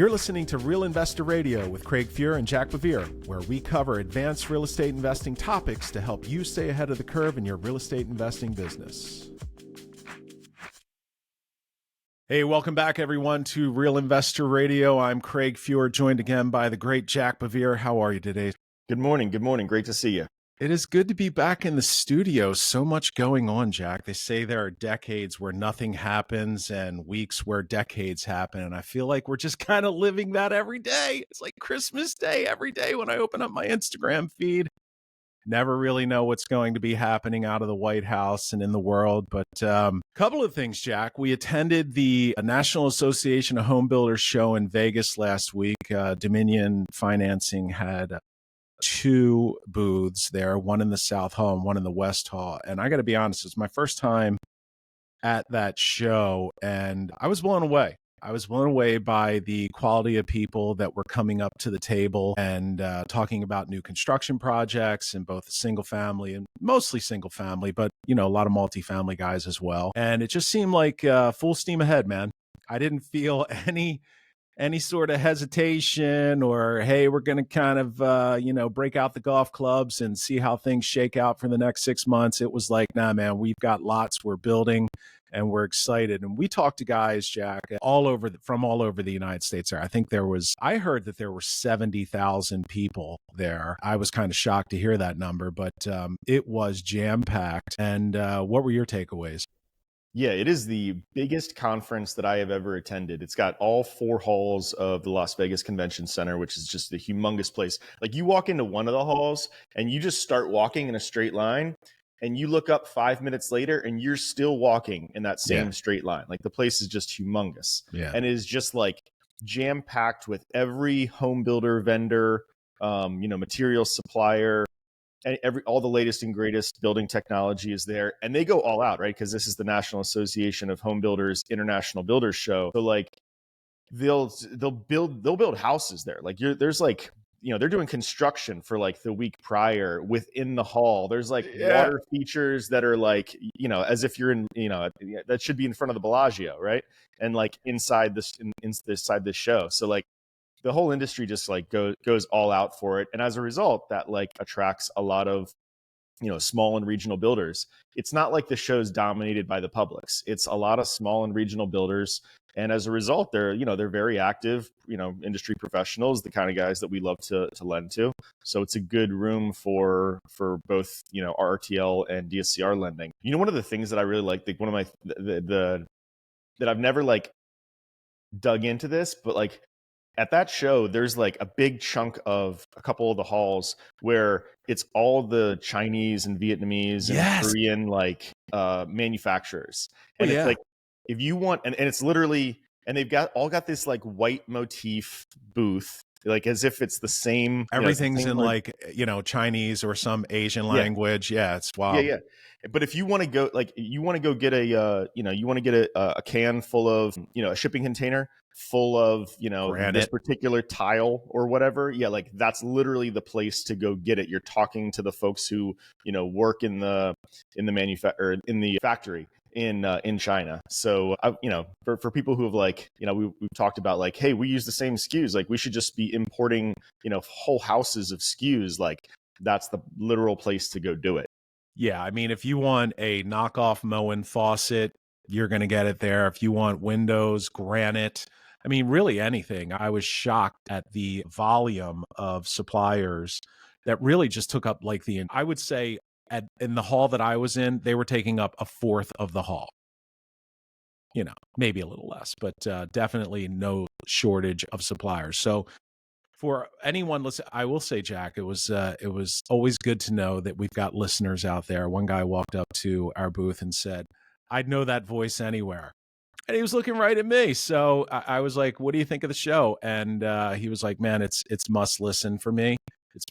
You're listening to Real Investor Radio with Fuhr and Jack BeVier, where we cover advanced real estate investing topics to help you stay ahead of the curve in your real estate investing business. Hey, welcome back, everyone, to Real Investor Radio. I'm Fuhr, joined again by the great Jack BeVier. How are you today? Good morning. Good morning. Great to see you. It is good to be back in the studio. So much going on, Jack. They say there are decades where nothing happens and weeks where decades happen. And I feel like we're just kind of living that every day. It's like Christmas Day every day when I open up my Instagram feed. Never really know what's going to be happening out of the White House and in the world. But a couple of things, Jack. We attended the National Association of Home Builders show in Vegas last week. Dominion Financing had two booths there, one in the South Hall and one in the West Hall. And I got to be honest, it's my first time at that show, and I was blown away. I was blown away by the quality of people that were coming up to the table and talking about new construction projects in both single family and mostly single family, but, you know, a lot of multifamily guys as well. And it just seemed like full steam ahead, man. I didn't feel any sort of hesitation or, hey, we're going to kind of, break out the golf clubs and see how things shake out for the next 6 months. It was like, nah, man, we've got lots we're building and we're excited. And we talked to guys, Jack, from all over the United States there. I heard that there were 70,000 people there. I was kind of shocked to hear that number, but it was jam-packed. And what were your takeaways? Yeah, it is the biggest conference that I have ever attended. It's got all four halls of the Las Vegas Convention Center, which is just a humongous place. Like, you walk into one of the halls and you just start walking in a straight line, and you look up 5 minutes later and you're still walking in that same straight line. Like, the place is just humongous. Yeah. And it is just like jam-packed with every home builder, vendor, material supplier, and all the latest and greatest building technology is there, and they go all out, right? Because this is the National Association of Home Builders International Builders Show. So like they'll build houses there. Like there's like, they're doing construction for like the week prior within the hall. There's like water features that are like, as if you're in, that should be in front of the Bellagio, right? And like inside this show. So like, the whole industry just like goes all out for it. And as a result, that like attracts a lot of, small and regional builders. It's not like the show's dominated by the publics. It's a lot of small and regional builders. And as a result, they're very active, industry professionals, the kind of guys that we love to lend to. So it's a good room for both, RTL and DSCR lending. One of the things that I really like, one of my, that I've never like dug into this, but like, at that show, there's like a big chunk of a couple of the halls where it's all the Chinese and Vietnamese and Korean like manufacturers. And it's like, if you want, and it's literally, and they've all got this like white motif booth, like as if it's the same. Everything's in like, Chinese or some Asian language. Yeah, it's wild. Yeah. But if you want to go, like, you want to go get a can full of, a shipping container full of, granite, this particular tile or whatever. Yeah. Like, that's literally the place to go get it. You're talking to the folks who, work in the factory in China. So, for people who have like, we've talked about like, hey, we use the same SKUs. Like, we should just be importing, whole houses of SKUs. Like, that's the literal place to go do it. Yeah, I mean, if you want a knockoff Moen faucet, you're going to get it there. If you want windows, granite, I mean, really anything. I was shocked at the volume of suppliers that really just took up like I would say in the hall that I was in, they were taking up a fourth of the hall. Maybe a little less, but definitely no shortage of suppliers. So for anyone listen, I will say, Jack, it was always good to know that we've got listeners out there. One guy walked up to our booth and said, "I'd know that voice anywhere." And he was looking right at me. So I was like, "What do you think of the show?" And he was like, "Man, it's must listen for me.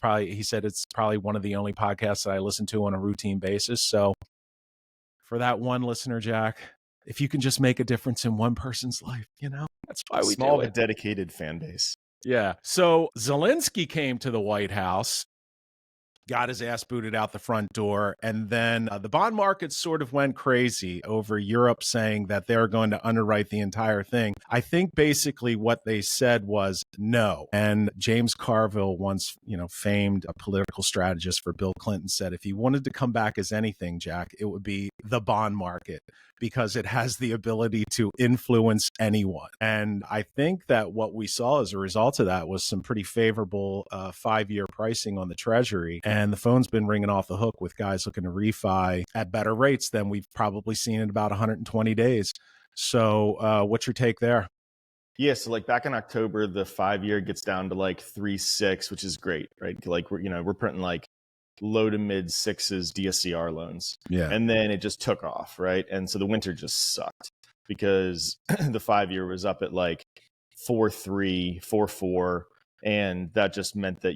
He said it's probably one of the only podcasts that I listen to on a routine basis." So for that one listener, Jack, if you can just make a difference in one person's life, that's why we do it. Small but dedicated fan base. Yeah. So Zelensky came to the White House. got his ass booted out the front door. And then the bond market sort of went crazy over Europe saying that they're going to underwrite the entire thing. I think basically what they said was no. And James Carville, once, famed a political strategist for Bill Clinton, said if he wanted to come back as anything, Jack, it would be the bond market, because it has the ability to influence anyone. And I think that what we saw as a result of that was some pretty favorable 5-year pricing on the Treasury. And the phone's been ringing off the hook with guys looking to refi at better rates than we've probably seen in about 120 days. So what's your take there? Yeah, so like back in October, the 5-year gets down to like 3.6, which is great, right? Like we're printing like low to mid sixes DSCR loans. Yeah. And then it just took off, right? And so the winter just sucked because the 5-year was up at like 4.3, 4.4. And that just meant that,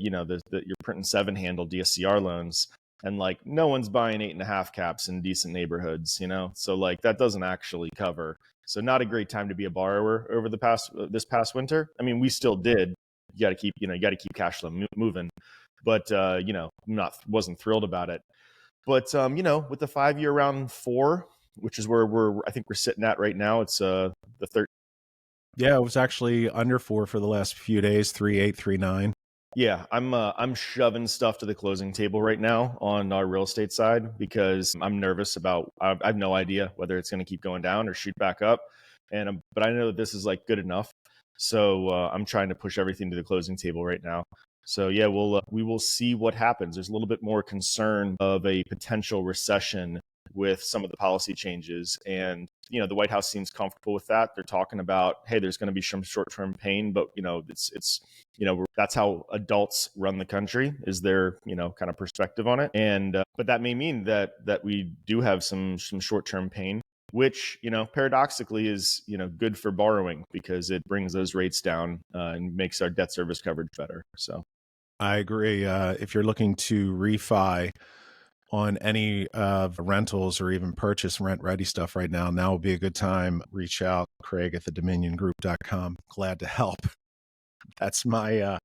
that you're printing 7-handle DSCR loans and like no one's buying 8.5 caps in decent neighborhoods, So like that doesn't actually cover. So not a great time to be a borrower over this past winter. I mean, we still did. You got to keep cash flow moving. But wasn't thrilled about it. But with the 5-year around 4, which is where I think we're sitting at right now, it's the third. Yeah, it was actually under 4 for the last few days, 3.8, 3.9. Yeah, I'm shoving stuff to the closing table right now on our real estate side because I'm nervous about. I have no idea whether it's going to keep going down or shoot back up, but I know that this is like good enough. So I'm trying to push everything to the closing table right now. So yeah, we will see what happens. There's a little bit more concern of a potential recession with some of the policy changes, and the White House seems comfortable with that. They're talking about, hey, there's going to be some short-term pain, but it's that's how adults run the country, is their kind of perspective on it. And but that may mean that we do have some short-term pain, which paradoxically is good for borrowing because it brings those rates down and makes our debt service coverage better. So I agree. If you're looking to refi on any of rentals or even purchase rent-ready stuff right now would be a good time. Reach out, Craig at thedominiongroup.com. Glad to help. That's my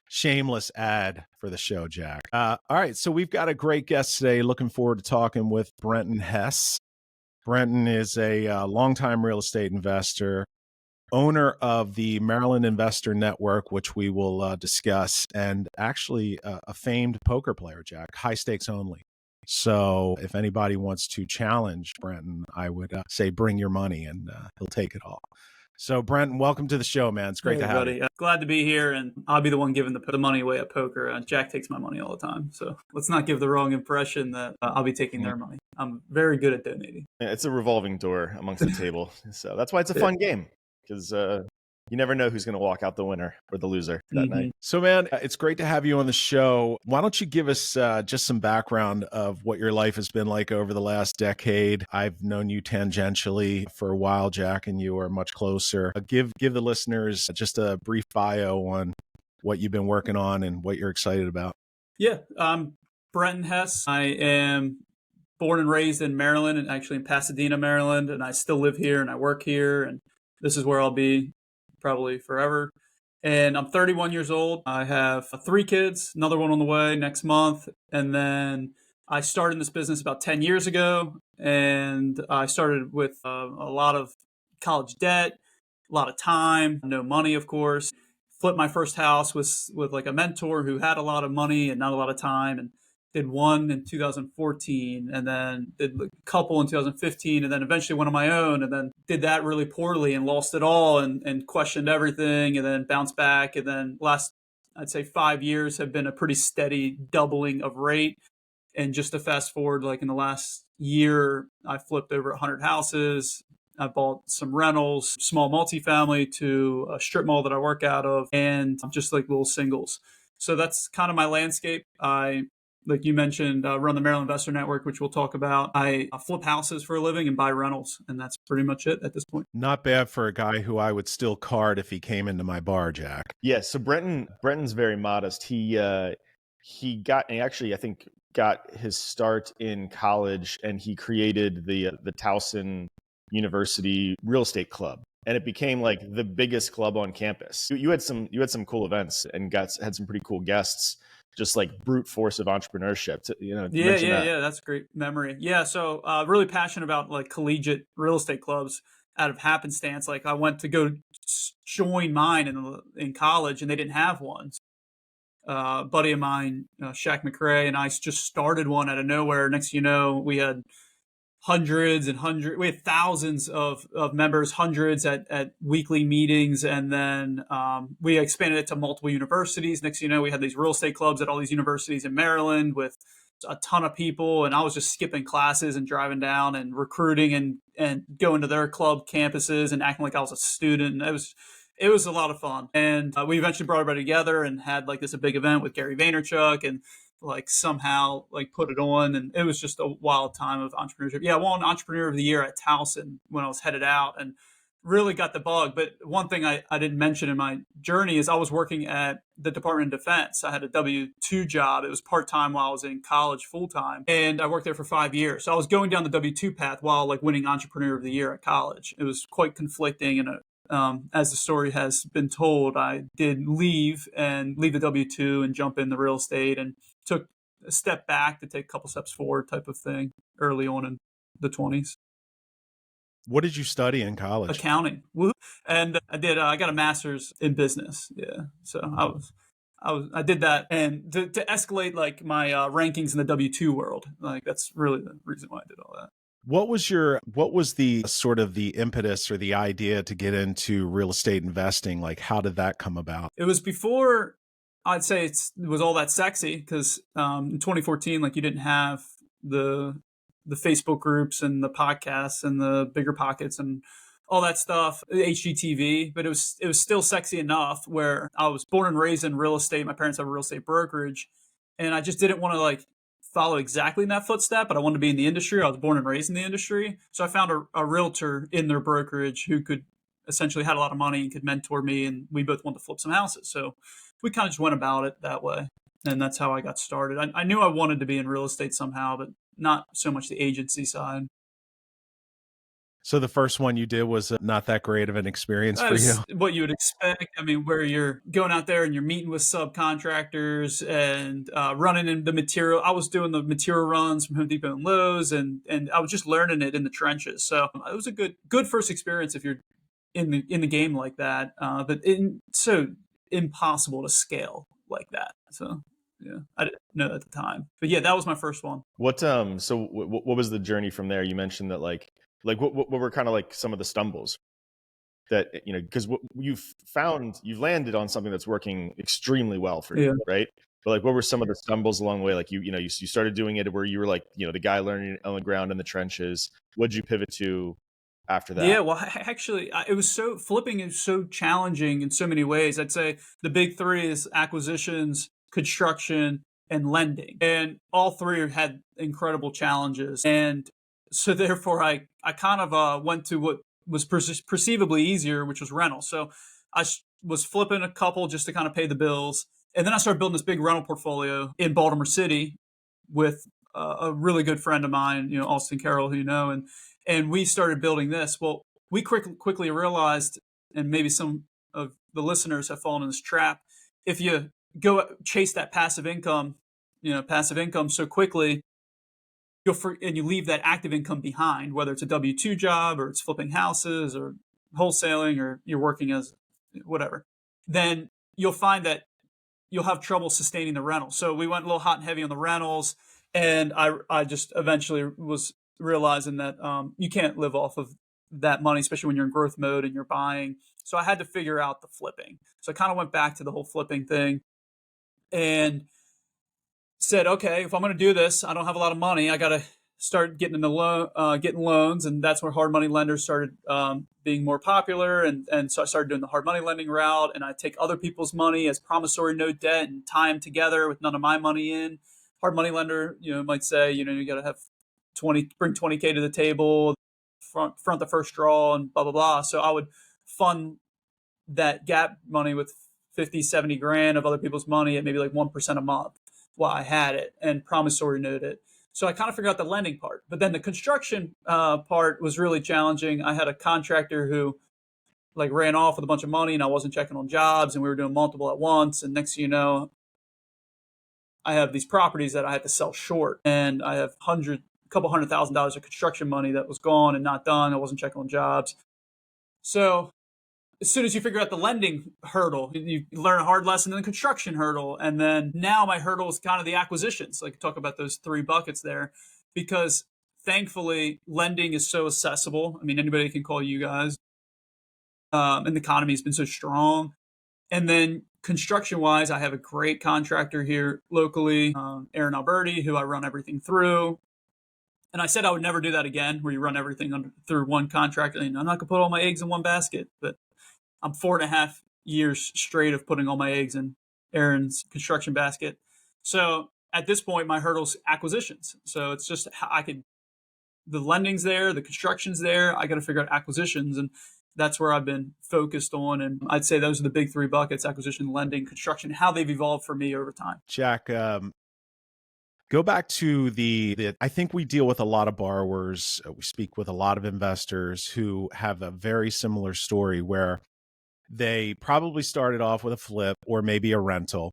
shameless ad for the show, Jack. All right, so we've got a great guest today. Looking forward to talking with Brentin Hess. Brentin is a longtime real estate investor, owner of the Maryland Investor Network, which we will discuss, and actually a famed poker player, Jack, high stakes only. So if anybody wants to challenge Brentin, I would say bring your money and he'll take it all. So Brentin, welcome to the show, man. It's great to have you. Glad to be here, and I'll be the one giving the money away at poker. Jack takes my money all the time, so let's not give the wrong impression that I'll be taking their money. I'm very good at donating. Yeah, it's a revolving door amongst the table, so that's why it's a fun game, because you never know who's going to walk out the winner or the loser that night. So, man, it's great to have you on the show. Why don't you give us just some background of what your life has been like over the last decade? I've known you tangentially for a while, Jack, and you are much closer. Give the listeners just a brief bio on what you've been working on and what you're excited about. Yeah, I'm Brentin Hess. I am born and raised in Maryland, and actually in Pasadena, Maryland, and I still live here and I work here, and this is where I'll be probably forever. And I'm 31 years old. I have 3 kids, another one on the way next month. And then I started in this business about 10 years ago. And I started with a lot of college debt, a lot of time, no money, of course. Flipped my first house with like a mentor who had a lot of money and not a lot of time, and did one in 2014, and then did a couple in 2015, and then eventually went on my own, and then did that really poorly and lost it all and questioned everything, and then bounced back. And then last, I'd say 5 years have been a pretty steady doubling of rate. And just to fast forward, like in the last year, I flipped over 100 houses. I bought some rentals, small multifamily to a strip mall that I work out of, and just like little singles. So that's kind of my landscape. Like you mentioned, run the Maryland Investor Network, which we'll talk about. I flip houses for a living and buy rentals, and that's pretty much it at this point. Not bad for a guy who I would still card if he came into my bar, Jack. Yeah, so Brenton's very modest. He actually, I think, got his start in college, and he created the Towson University Real Estate Club. And it became like the biggest club on campus. You had some cool events and had some pretty cool guests. just like brute force of entrepreneurship. To, mention that. Yeah. That's a great memory. Yeah. So really passionate about like collegiate real estate clubs out of happenstance. Like I went to go join mine in college and they didn't have one. Buddy of mine, Shaq McRae, and I just started one out of nowhere. Next, we had we had thousands of members, hundreds at weekly meetings. And then we expanded it to multiple universities. Next, we had these real estate clubs at all these universities in Maryland with a ton of people. And I was just skipping classes and driving down and recruiting and going to their club campuses and acting like I was a student. It was a lot of fun. And we eventually brought everybody together and had like a big event with Gary Vaynerchuk and like somehow like put it on. And it was just a wild time of entrepreneurship. Yeah, I won Entrepreneur of the Year at Towson when I was headed out and really got the bug. But one thing I didn't mention in my journey is I was working at the Department of Defense. I had a W-2 job. It was part-time while I was in college full-time. And I worked there for 5 years. So I was going down the W-2 path while like winning Entrepreneur of the Year at college. It was quite conflicting and as the story has been told, I did leave the W-2 and jump in the real estate and took a step back to take a couple steps forward type of thing early on in the 20s. What did you study in college? Accounting. And I got a master's in business. Yeah. So I did that. And to escalate like my rankings in the W-2 world, like that's really the reason why I did all that. What was the sort of the impetus or the idea to get into real estate investing? Like, how did that come about? It was before I'd say it was all that sexy because in 2014, like you didn't have the Facebook groups and the podcasts and the Bigger Pockets and all that stuff, HGTV, but it was still sexy enough where I was born and raised in real estate. My parents have a real estate brokerage, and I just didn't want to like follow exactly in that footstep, but I wanted to be in the industry. I was born and raised in the industry. So I found a realtor in their brokerage who could essentially had a lot of money and could mentor me. And we both wanted to flip some houses. So we kind of just went about it that way. And that's how I got started. I knew I wanted to be in real estate somehow, but not so much the agency side. So the first one you did was not that great of an experience for you? What you would expect. I mean, where you're going out there and you're meeting with subcontractors and running in the material. I was doing the material runs from Home Depot and Lowe's, and I was just learning it in the trenches. So it was a good first experience if you're in the game like that. But so impossible to scale like that. So yeah, I didn't know at the time. But yeah, that was my first one. What was the journey from there? You mentioned that like what were kind of like some of the stumbles that, because what you've landed on something that's working extremely well for you, right? But like, what were some of the stumbles along the way? Like you started doing it where you were like, the guy learning on the ground in the trenches. What'd you pivot to after that? Yeah, well, actually, flipping is so challenging in so many ways. I'd say the big three is acquisitions, construction, and lending. And all three had incredible challenges. And so therefore, I kind of went to what was perceivably easier, which was rental. So I was flipping a couple just to kind of pay the bills. And then I started building this big rental portfolio in Baltimore City with a really good friend of mine, Austin Carroll, who you know, and we started building this. Well, we quickly realized, and maybe some of the listeners have fallen in this trap, if you go chase that passive income so quickly, and you leave that active income behind, whether it's a W-2 job or it's flipping houses or wholesaling or you're working as whatever, then you'll find that you'll have trouble sustaining the rental. So we went a little hot and heavy on the rentals, and I just eventually was realizing that you can't live off of that money, especially when you're in growth mode and you're buying. So I had to figure out the flipping. So I kind of went back to the whole flipping thing and said, okay, if I'm going to do this, I don't have a lot of money. I got to start getting getting loans. And that's where hard money lenders started being more popular. And so I started doing the hard money lending route, and I take other people's money as promissory note debt and tie them together with none of my money in. Hard money lender, might say, you got to have bring 20K to the table, front the first draw and blah, blah, blah. So I would fund that gap money with 50, 70 grand of other people's money at maybe like 1% a month while I had it, and promissory note it. So I kind of figured out the lending part. But then the construction part was really challenging. I had a contractor who like ran off with a bunch of money, and I wasn't checking on jobs, and we were doing multiple at once. And next thing you know, I have these properties that I had to sell short, and I have a couple $100,000 of construction money that was gone and not done. I wasn't checking on jobs. So as soon as you figure out the lending hurdle, you learn a hard lesson in the construction hurdle. And then now my hurdle is kind of the acquisitions. Like talk about those three buckets there, because thankfully lending is so accessible. I mean, anybody can call you guys. And the economy has been so strong. And then construction wise, I have a great contractor here locally, Aaron Alberti, who I run everything through. And I said I would never do that again, where you run everything through one contractor. And I'm not going to put all my eggs in one basket, but I'm 4.5 years straight of putting all my eggs in Aaron's construction basket. So at this point, my hurdle's acquisitions. So it's just how the lending's there, the construction's there. I got to figure out acquisitions. And that's where I've been focused on. And I'd say those are the big three buckets: acquisition, lending, construction, how they've evolved for me over time. Jack, go back to I think we deal with a lot of borrowers. We speak with a lot of investors who have a very similar story where they probably started off with a flip or maybe a rental.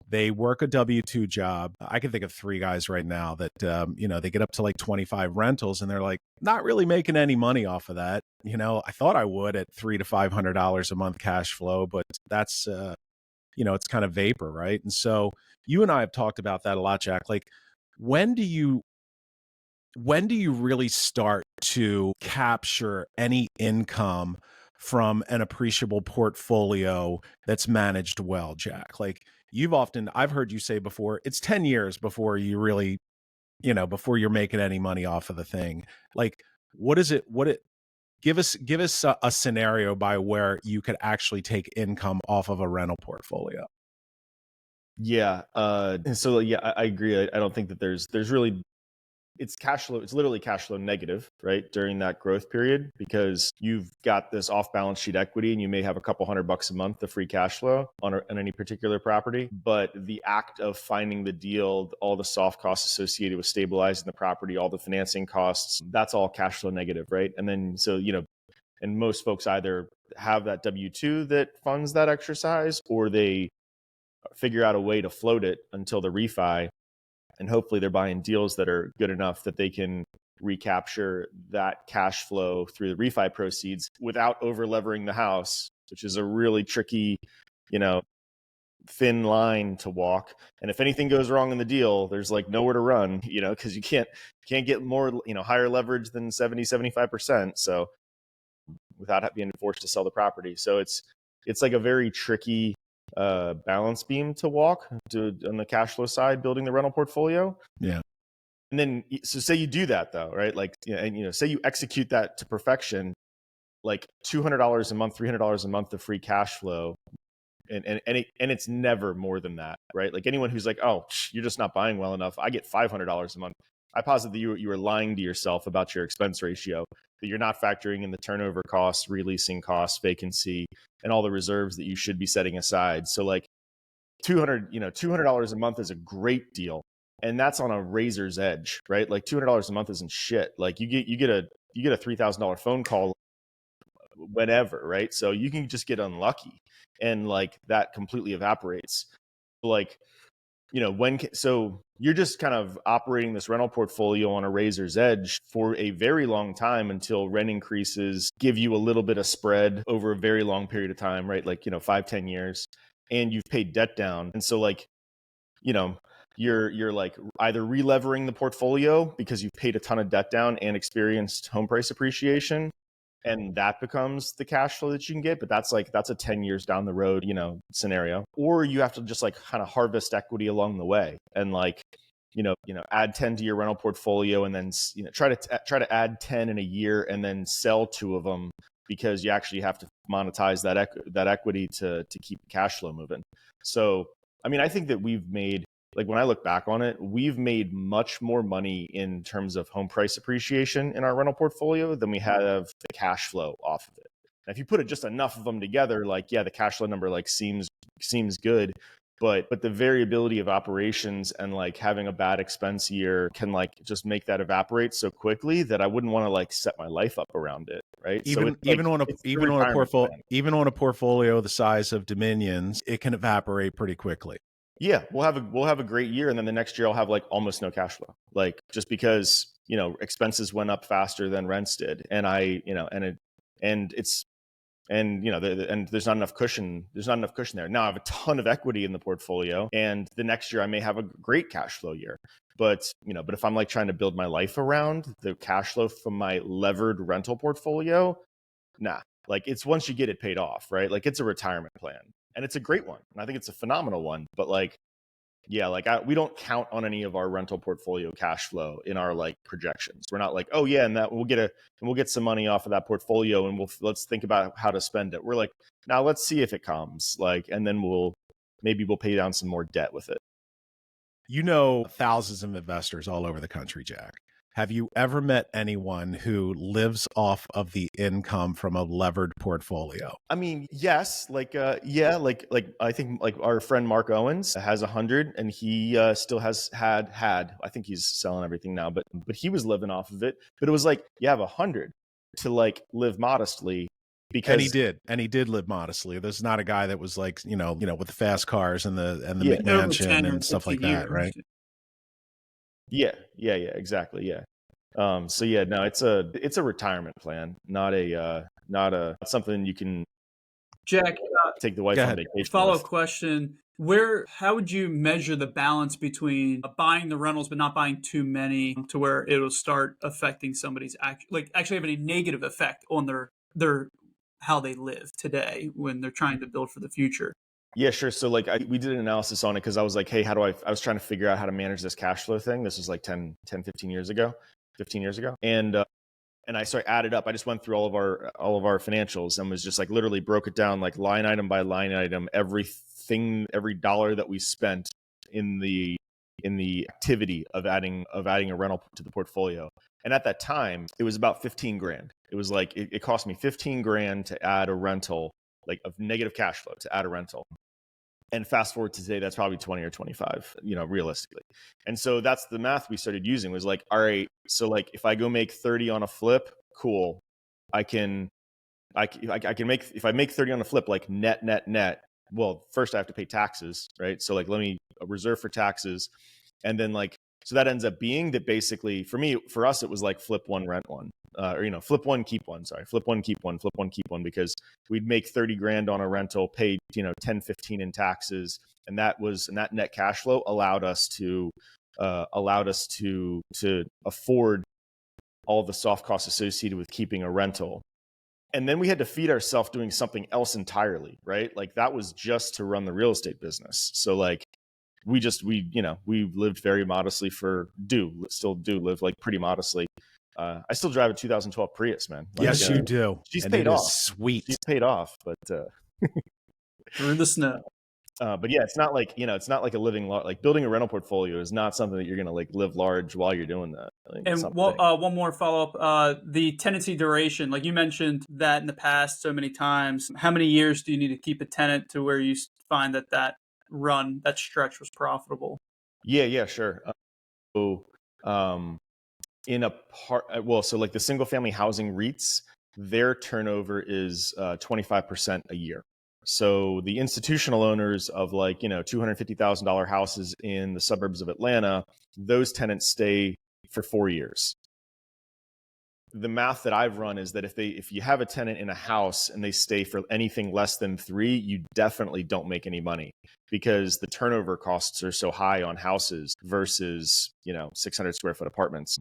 They work a W-2 job. I can think of 3 guys right now that, they get up to like 25 rentals and they're like, not really making any money off of that. I thought I would at $300 to $500 a month cash flow, but that's, it's kind of vapor, right? And so you and I have talked about that a lot, Jack. Like, when do you really start to capture any income from an appreciable portfolio that's managed well, Jack? Like, I've heard you say before, it's 10 years before you really, before you're making any money off of the thing. Like, give us a scenario by where you could actually take income off of a rental portfolio. Yeah. So yeah, I agree. I don't think that there's really, it's cash flow. It's literally cash flow negative, right? During that growth period, because you've got this off balance sheet equity and you may have a couple $100 a month of free cash flow on any particular property. But the act of finding the deal, all the soft costs associated with stabilizing the property, all the financing costs, that's all cash flow negative, right? And then, so, and most folks either have that W-2 that funds that exercise, or they figure out a way to float it until the refi. And hopefully they're buying deals that are good enough that they can recapture that cash flow through the refi proceeds without over levering the house, which is a really tricky, thin line to walk. And if anything goes wrong in the deal, there's like nowhere to run, because you can't get more, higher leverage than 70-75%. So without being forced to sell the property. So it's like a very tricky balance beam to walk on the cash flow side, building the rental portfolio. Yeah. And then, so say you do that though, right? Like, say you execute that to perfection, like $200 a month, $300 a month of free cash flow. And it's never more than that, right? Like anyone who's like, oh, you're just not buying well enough, I get $500 a month. I posit that you were lying to yourself about your expense ratio, that you're not factoring in the turnover costs, releasing costs, vacancy, and all the reserves that you should be setting aside. So like $200 a month is a great deal. And that's on a razor's edge, right? Like $200 a month isn't shit. Like you get a $3,000 phone call whenever, right? So you can just get unlucky and like that completely evaporates. Like, so you're just kind of operating this rental portfolio on a razor's edge for a very long time until rent increases give you a little bit of spread over a very long period of time, right? Like, 5-10 years, and you've paid debt down. And so like, you're like either relevering the portfolio because you've paid a ton of debt down and experienced home price appreciation, and that becomes the cash flow that you can get. But that's a 10 years down the road, scenario. Or you have to just like kind of harvest equity along the way and like, add 10 to your rental portfolio and then, try to add 10 in a year and then sell 2 of them, because you actually have to monetize that equity to keep cash flow moving. So, I mean, I think that we've made, like when I look back on it, we've made much more money in terms of home price appreciation in our rental portfolio than we have the cash flow off of it. And if you put it just enough of them together, like, yeah, the cash flow number like seems good, but the variability of operations and like having a bad expense year can like just make that evaporate so quickly that I wouldn't want to like set my life up around it. Right. Even on a portfolio the size of Dominion's, it can evaporate pretty quickly. Yeah, we'll have a great year, and then the next year I'll have like almost no cash flow, like just because expenses went up faster than rents did, and and it's and there's not enough cushion. There's not enough cushion there. Now I have a ton of equity in the portfolio, and the next year I may have a great cash flow year. But but if I'm like trying to build my life around the cash flow from my levered rental portfolio, nah. Like it's once you get it paid off, right? Like it's a retirement plan, and it's a great one, and I think it's a phenomenal one. But like, yeah, like we don't count on any of our rental portfolio cash flow in our like projections. We're not like, oh yeah, and that we'll get some money off of that portfolio, and let's think about how to spend it. We're like, now let's see if it comes, like, and then maybe we'll pay down some more debt with it. You know thousands of investors all over the country, Jack. Have you ever met anyone who lives off of the income from a levered portfolio? I mean, yes, yeah, like I think like our friend Mark Owens has 100, and he still has had. I think he's selling everything now, but he was living off of it. But it was like you have 100 to like live modestly. Because And he did live modestly. There's not a guy that was like, with the fast cars and the Yeah. Over 10 McMansion or and stuff like 15 that, right? Yeah, exactly. Yeah. So yeah, no, it's a retirement plan, not something you can Jack, take the wife Go on ahead. vacation follow-up with. question. How would you measure the balance between buying the rentals but not buying too many to where it'll start affecting somebody's actually having a negative effect on their how they live today when they're trying to build for the future? Yeah, sure. So like we did an analysis on it because I was like, hey, I was trying to figure out how to manage this cash flow thing. This was like 15 years ago. And I added up. I just went through all of our financials and was just like literally broke it down like line item by line item, every dollar that we spent in the activity of adding a rental to the portfolio. And at that time, it was about 15 grand. It was like it cost me 15 grand to add a rental, like of negative cash flow to add a rental. And fast forward to today, that's probably 20 or 25, realistically. And so that's the math we started using was like, all right, so like if I go make 30 on a flip, cool. I can make, if I make 30 on a flip, like net, well, first I have to pay taxes, right? So like, let me reserve for taxes. And then like, so that ends up being that basically for us, it was like flip one, rent one, or, flip one, keep one, flip one, keep one, because we'd make 30 grand on a rental, pay, 10, 15 in taxes. And that net cash flow allowed us to afford all the soft costs associated with keeping a rental. And then we had to feed ourselves doing something else entirely, right? Like that was just to run the real estate business. So like we lived very modestly still do live like pretty modestly. I still drive a 2012 Prius, man. Like, Yes, you do. She's and paid it is off. sweet. She's paid off, but Through the snow. but yeah, it's not like a living like building a rental portfolio is not something that you're gonna like live large while you're doing that. And one more follow-up, the tenancy duration, like you mentioned that in the past so many times. How many years do you need to keep a tenant to where you find that stretch was profitable? Yeah, sure. So in a so like the single family housing REITs, their turnover is 25% a year. So the institutional owners of like, $250,000 houses in the suburbs of Atlanta, those tenants stay for 4 years. The math that I've run is that if you have a tenant in a house and they stay for anything less than 3, you definitely don't make any money because the turnover costs are so high on houses versus, 600 square foot apartments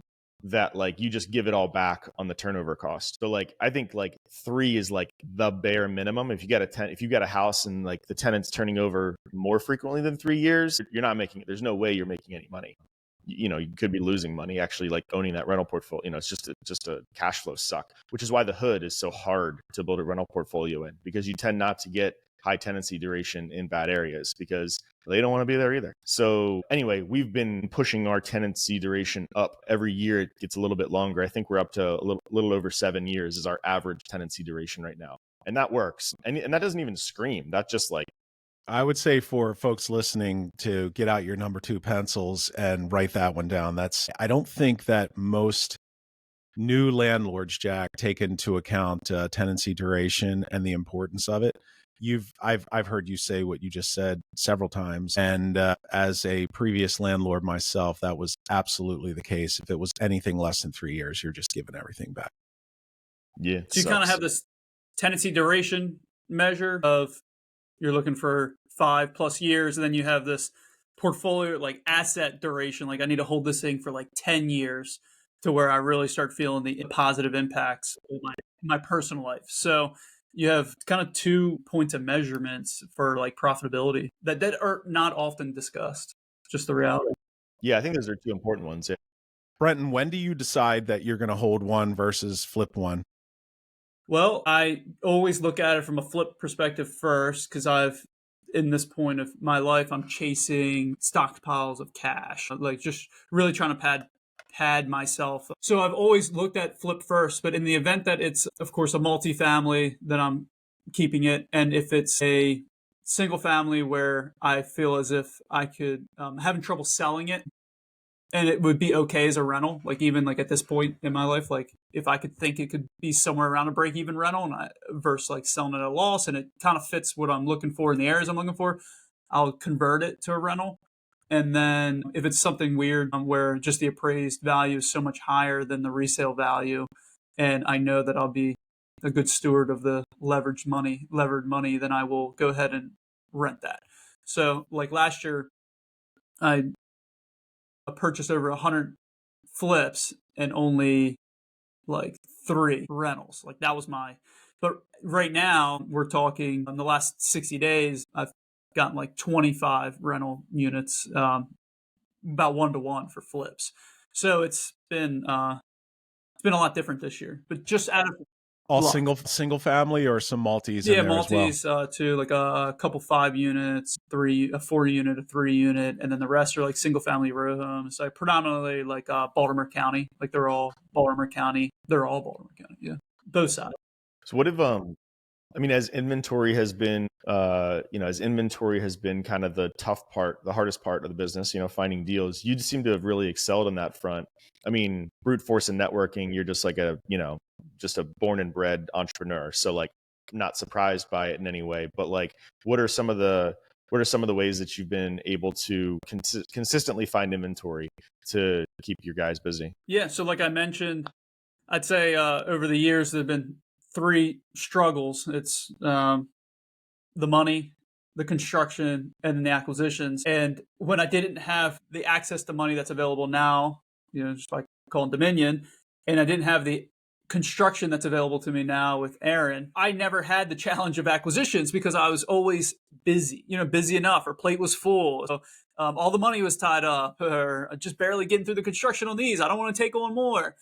that like you just give it all back on the turnover cost. So like I think like 3 is like the bare minimum. If you got a house and like the tenant's turning over more frequently than 3 years, you're not making it. There's no way you're making any money. You could be losing money actually like owning that rental portfolio. It's just a cash flow suck, which is why the hood is so hard to build a rental portfolio in, because you tend not to get high tenancy duration in bad areas because they don't want to be there either. So anyway, we've been pushing our tenancy duration up every year. It gets a little bit longer. I think we're up to a little over 7 years is our average tenancy duration right now. And that works. And that doesn't even scream. That's just like, I would say for folks listening to get out your number 2 pencils and write that one down. I don't think that most new landlords, Jack, take into account tenancy duration and the importance of it. I've heard you say what you just said several times, and as a previous landlord myself, that was absolutely the case. If it was anything less than 3 years, you're just giving everything back. Yeah, it So you kind of sucks. have this tenancy duration measure of you're looking for 5+ years, and then you have this portfolio like asset duration. Like I need to hold this thing for like 10 years to where I really start feeling the positive impacts of my personal life. So you have kind of 2 points of measurements for like profitability that are not often discussed. Just the reality. Yeah, I think those are two important ones. Yeah. Brenton, when do you decide that you're going to hold one versus flip one? Well, I always look at it from a flip perspective first because in this point of my life, I'm chasing stockpiles of cash, like just really trying to pad myself. So I've always looked at flip first, but in the event that it's, of course, a multifamily, then I'm keeping it. And if it's a single family where I feel as if I could having trouble selling it, and it would be okay as a rental, like even like at this point in my life, like if I could think it could be somewhere around a break even rental versus like selling at a loss, and it kind of fits what I'm looking for in the areas I'm looking for, I'll convert it to a rental. And then if it's something weird where just the appraised value is so much higher than the resale value, and I know that I'll be a good steward of the levered money, then I will go ahead and rent that. So like last year, I purchased over 100 flips and only like 3 rentals. Like that was but right now we're talking in the last 60 days, I've gotten like 25 rental units, about 1-to-1 for flips. So it's been a lot different this year, but just out of All luck. single family or some multis in Yeah, there as well? multis too, like a couple 5 units, a 4 unit, a 3 unit, and then the rest are like single family row homes. So predominantly like Baltimore County, like they're all Baltimore County. They're all Baltimore County, yeah, both sides. So what if I mean, as inventory has been kind of the tough part, the hardest part of the business, finding deals, you seem to have really excelled on that front. I mean, brute force and networking, you're just like just a born and bred entrepreneur. So like, not surprised by it in any way, but like, what are some of the ways that you've been able to consistently find inventory to keep your guys busy? Yeah, so like I mentioned, I'd say over the years there have been 3 struggles. It's the money, the construction, and the acquisitions. And when I didn't have the access to money that's available now, just like calling Dominion, and I didn't have the construction that's available to me now with Aaron, I never had the challenge of acquisitions because I was always busy, busy enough. Our plate was full. So all the money was tied up, or just barely getting through the construction on these. I don't want to take on more.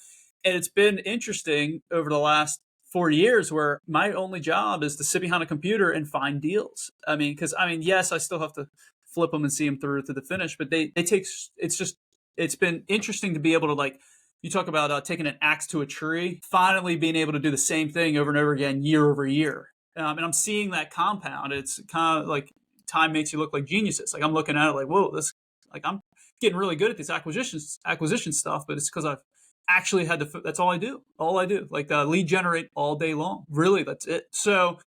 And it's been interesting over the last 4 years where my only job is to sit behind a computer and find deals. Yes, I still have to flip them and see them through to the finish, but they take, it's been interesting to be able to, like, you talk about taking an axe to a tree, finally being able to do the same thing over and over again, year over year. And I'm seeing that compound. It's kind of like time makes you look like geniuses. Like I'm looking at it like, whoa, I'm getting really good at this acquisition stuff, but it's because I've actually had to, that's all I do. Like lead generate all day long. Really, that's it. So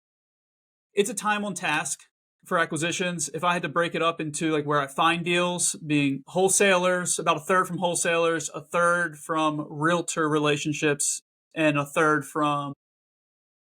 it's a time on task for acquisitions. If I had to break it up into like where I find deals, being wholesalers, about a third from wholesalers, a third from realtor relationships, and a third from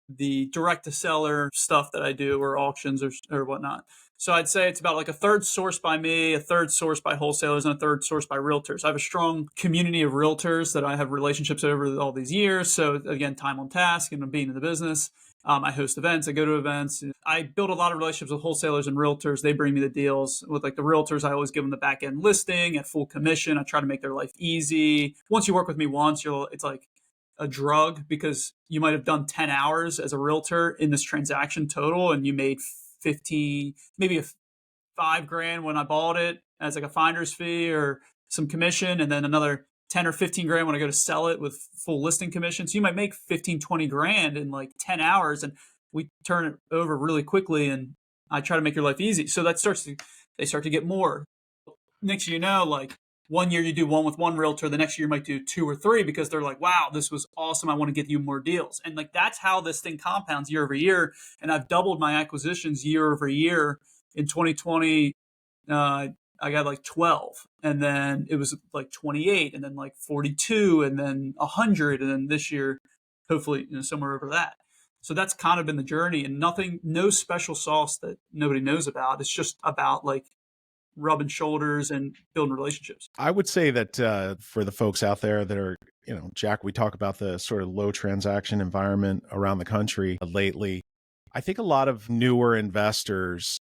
the direct to seller stuff that I do, or auctions or whatnot. So I'd say it's about like a third sourced by me, a third sourced by wholesalers, and a third sourced by realtors. I have a strong community of realtors that I have relationships over all these years. So again, time on task and being in the business. I host events. I go to events. I build a lot of relationships with wholesalers and realtors. They bring me the deals. With like the realtors, I always give them the back end listing at full commission. I try to make their life easy. Once you work with me once, it's like a drug, because you might have done 10 hours as a realtor in this transaction total, and you made 50, maybe a $5,000 when I bought it as like a finder's fee or some commission, and then another 10 or 15 grand when I go to sell it with full listing commission. So you might make 15, 20 grand in like 10 hours, and we turn it over really quickly, and I try to make your life easy. So they start to get more. Next thing you know, like one year you do one with one realtor, the next year you might do 2 or 3 because they're like, wow, this was awesome. I want to get you more deals. And like, that's how this thing compounds year over year. And I've doubled my acquisitions year over year. In 2020, I got like 12, and then it was like 28, and then like 42, and then 100. And then this year, hopefully, somewhere over that. So that's kind of been the journey, and no special sauce that nobody knows about. It's just about like rubbing shoulders and building relationships. I would say that for the folks out there that are, Jack, we talk about the sort of low transaction environment around the country lately. I think a lot of newer investors,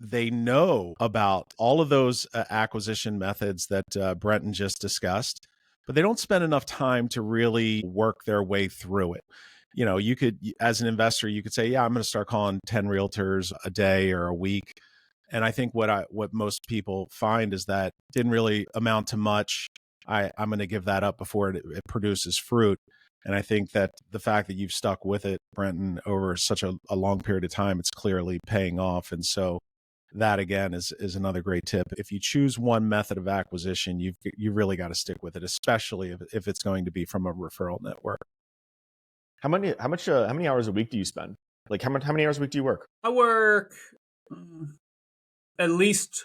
they know about all of those acquisition methods that Brentin just discussed, but they don't spend enough time to really work their way through it. You could, as an investor, you could say, yeah, I'm going to start calling 10 realtors a day or a week. And I think what most people find is that didn't really amount to much. I'm going to give that up before it produces fruit. And I think that the fact that you've stuck with it, Brentin, over such a long period of time, it's clearly paying off. And so that, again, is another great tip. If you choose one method of acquisition, you've really got to stick with it, especially if it's going to be from a referral network. How many hours a week do you spend? Like how many hours a week do you work? I work at least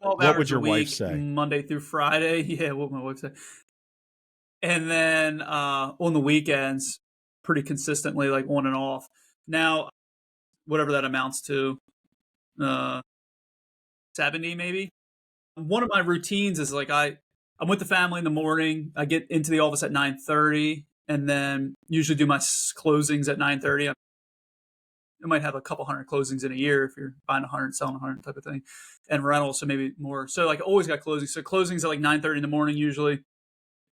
12 What hours would your a week, wife say? Monday through Friday. Yeah, what would my wife say? And then on the weekends, pretty consistently, like on and off. Now, whatever that amounts to, 70 maybe. One of my routines is like I'm with the family in the morning. I get into the office at 9:30, and then usually do my closings at 9:30. I might have a couple hundred closings in a year if you're buying 100, selling 100 type of thing, and rentals, so maybe more. So like always got closings. So closings at like 9:30 in the morning usually.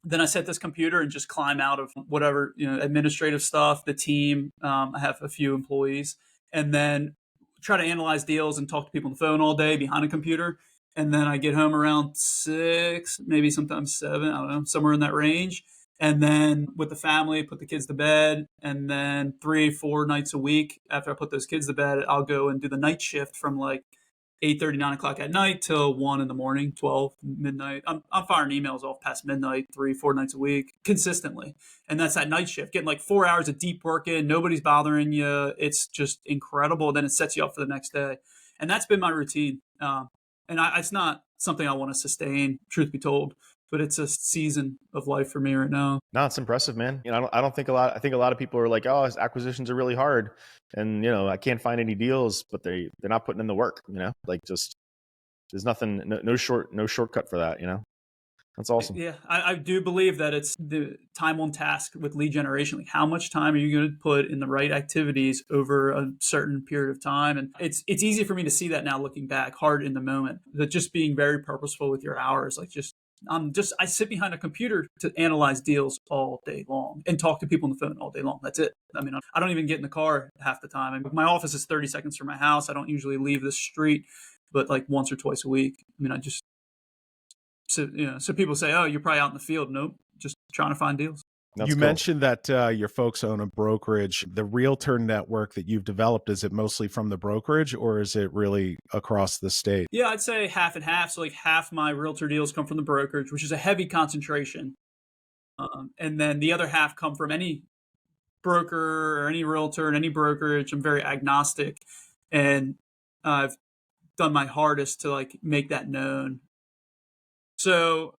Then I set this computer and just climb out of whatever, administrative stuff, the team. I have a few employees, and then try to analyze deals and talk to people on the phone all day behind a computer. And then I get home around 6, maybe sometimes 7, I don't know, somewhere in that range. And then with the family, put the kids to bed. And then 3, 4 nights a week after I put those kids to bed, I'll go and do the night shift from like 8:30, 9 o'clock at night till 1 in the morning, 12, midnight. I'm firing emails off past midnight, 3, 4 nights a week consistently. And that's that night shift, getting like 4 hours of deep work in. Nobody's bothering you. It's just incredible. Then it sets you up for the next day. And that's been my routine. It's not something I want to sustain, truth be told, but it's a season of life for me right now. No, it's impressive, man. I don't think I think a lot of people are like, oh, acquisitions are really hard, and I can't find any deals, but they're not putting in the work. Like just there's nothing, no shortcut for that. That's awesome. Yeah, I do believe that it's the time on task with lead generation. Like, how much time are you going to put in the right activities over a certain period of time? And it's easy for me to see that now, looking back, hard in the moment. That just being very purposeful with your hours, like I sit behind a computer to analyze deals all day long and talk to people on the phone all day long. That's it. I mean, I don't even get in the car half the time. I mean, my office is 30 seconds from my house. I don't usually leave the street, but like once or twice a week. I mean, so people say, oh, you're probably out in the field. Nope, just trying to find deals. That's you cool. mentioned that your folks own a brokerage. The realtor network that you've developed, is it mostly from the brokerage or is it really across the state? Yeah, I'd say half and half. So like half my realtor deals come from the brokerage, which is a heavy concentration. And then the other half come from any broker or any realtor and any brokerage. I'm very agnostic, and I've done my hardest to like make that known. So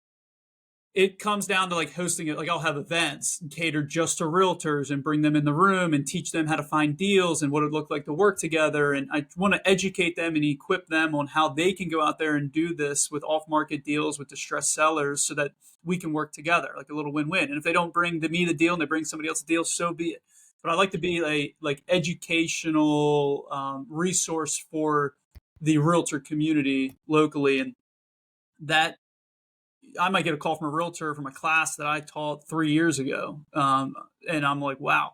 it comes down to like hosting it. Like I'll have events catered just to realtors and bring them in the room and teach them how to find deals and what it looked like to work together. And I want to educate them and equip them on how they can go out there and do this with off-market deals with distressed sellers so that we can work together, like a little win-win. And if they don't bring me the deal and they bring somebody else the deal, so be it. But I like to be a like educational resource for the realtor community locally. And that I might get a call from a realtor from a class that I taught 3 years ago. And I'm like, wow,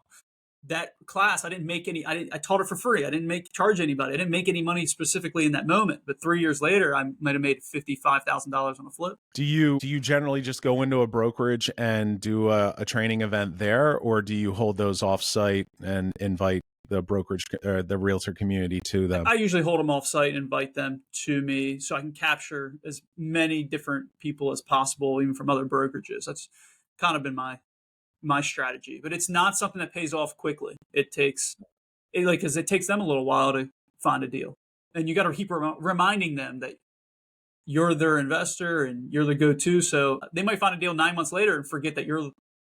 that class, I didn't make any. I taught it for free. I didn't charge anybody. I didn't make any money specifically in that moment. But 3 years later, I might have made $55,000 on a flip. Do you generally just go into a brokerage and do a training event there, or do you hold those offsite and invite the brokerage or the realtor community to them? I usually hold them offsite and invite them to me so I can capture as many different people as possible, even from other brokerages. That's kind of been my strategy, but it's not something that pays off quickly. It takes because it takes them a little while to find a deal, and you got to keep reminding them that you're their investor and you're the go-to. So they might find a deal 9 months later and forget that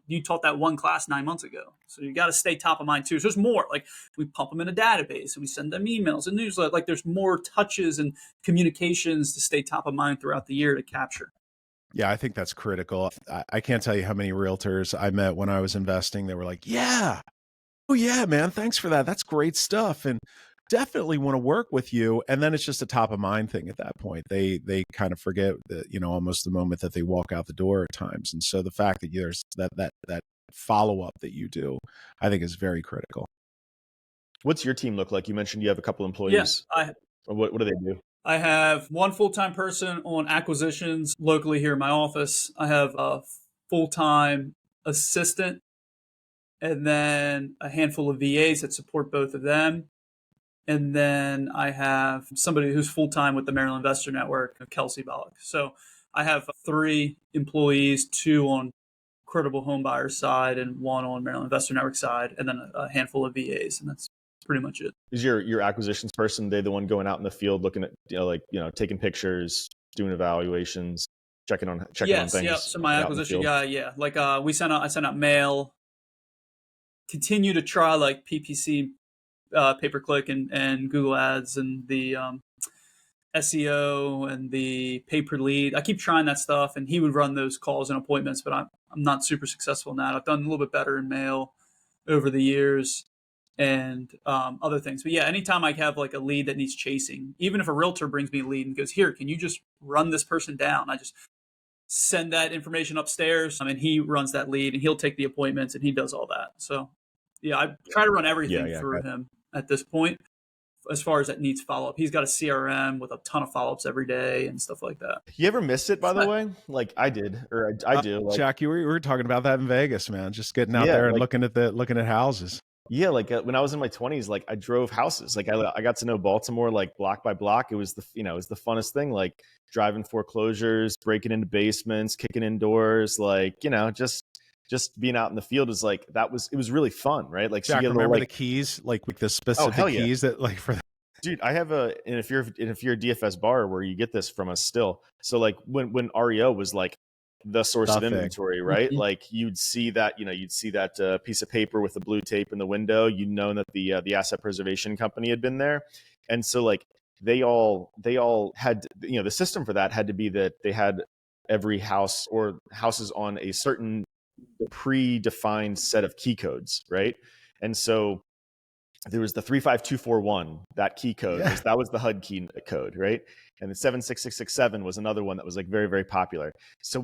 you taught that one class 9 months ago. So you got to stay top of mind too. So there's more. Like we pump them in a database and we send them emails and newsletter. Like there's more touches and communications to stay top of mind throughout the year to capture. Yeah, I think that's critical. I can't tell you how many realtors I met when I was investing. They were like, yeah, oh yeah, man, thanks for that. That's great stuff. And definitely want to work with you. And then it's just a top of mind thing at that point. They kind of forget that, almost the moment that they walk out the door at times. And so the fact that there's that follow-up that you do, I think is very critical. What's your team look like? You mentioned you have a couple employees. Yes, what do they do? I have one full-time person on acquisitions locally here in my office. I have a full-time assistant and then a handful of VAs that support both of them. And then I have somebody who's full-time with the Maryland Investor Network, Kelsey Bollock. So I have 3 employees, 2 on Credible Home Buyer side and 1 on Maryland Investor Network side, and then a handful of VAs. And that's pretty much it. Is your acquisitions person, they the one going out in the field looking at, taking pictures, doing evaluations, checking on things? Yeah. So my acquisition guy, yeah. Like I sent out mail, continue to try like PPC, pay-per-click and Google Ads and the SEO and the pay-per-lead. I keep trying that stuff, and he would run those calls and appointments, but I'm not super successful in that. I've done a little bit better in mail over the years and other things. But yeah, anytime I have like a lead that needs chasing, even if a realtor brings me a lead and goes, here, can you just run this person down? I just send that information upstairs and he runs that lead and he'll take the appointments and he does all that. So yeah, I try to run everything through him at this point. As far as that needs follow-up, he's got a CRM with a ton of follow-ups every day and stuff like that. You ever miss it, by the way? Like I did, or I do. Like, Jack, we were talking about that in Vegas, man. Just getting out there and looking at houses. Yeah, like when I was in my 20s, like I drove houses. Like I got to know Baltimore like block by block. It was the funnest thing. Like driving foreclosures, breaking into basements, kicking in doors. Like just being out in the field is like it was really fun, right? Like Jack, so remember the keys, like the specific keys that like for. Dude, I have and if you're a DFS bar where you get this from us still. So like when REO was like the source of inventory, right? Like you'd see that piece of paper with the blue tape in the window. You know that the asset preservation company had been there, and so like they all had the system for that had to be that they had every house or houses on a certain predefined set of key codes, right? And so there was the 35241, that key code, that was the HUD key code, right? And the 76667 was another one that was like very, very popular. So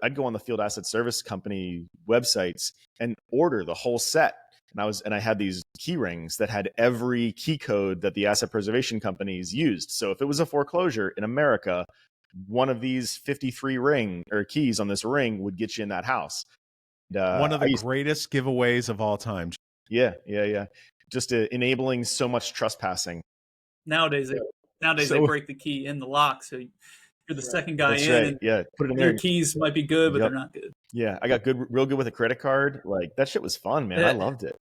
I'd go on the field asset service company websites and order the whole set. And I had these key rings that had every key code that the asset preservation companies used. So if it was a foreclosure in America, one of these 53 keys on this ring would get you in that house. One of the greatest giveaways of all time. Yeah. Just enabling so much trespassing. Nowadays they break the key in the lock, so you're the second guy in. Right. Yeah, put it in there. Your keys might be good, but they're not good. Yeah, I got real good with a credit card. Like that shit was fun, man. I loved it.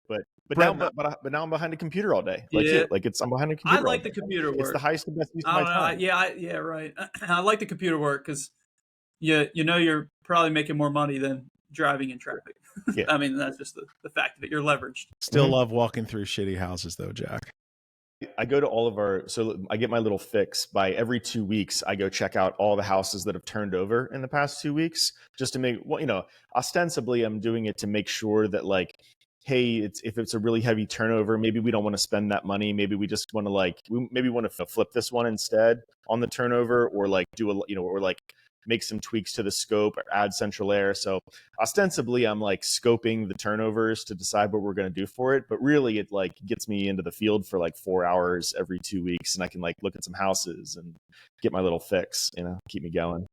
But now I'm behind a computer all day. Like I'm behind a computer. I like the computer work. It's the highest and best use of my time. Yeah, right. I like the computer work because you're probably making more money than driving in traffic. Yeah. I mean, that's just the fact of it. You're leveraged. Still love walking through shitty houses though, Jack. I go to all of so I get my little fix by every 2 weeks. I go check out all the houses that have turned over in the past 2 weeks just to make, ostensibly I'm doing it to make sure that like, hey, if it's a really heavy turnover, maybe we don't want to spend that money. Maybe we just want to maybe want to flip this one instead on the turnover or like do or like make some tweaks to the scope or add central air. So ostensibly I'm like scoping the turnovers to decide what we're going to do for it. But really it like gets me into the field for like 4 hours every 2 weeks. And I can like look at some houses and get my little fix, keep me going.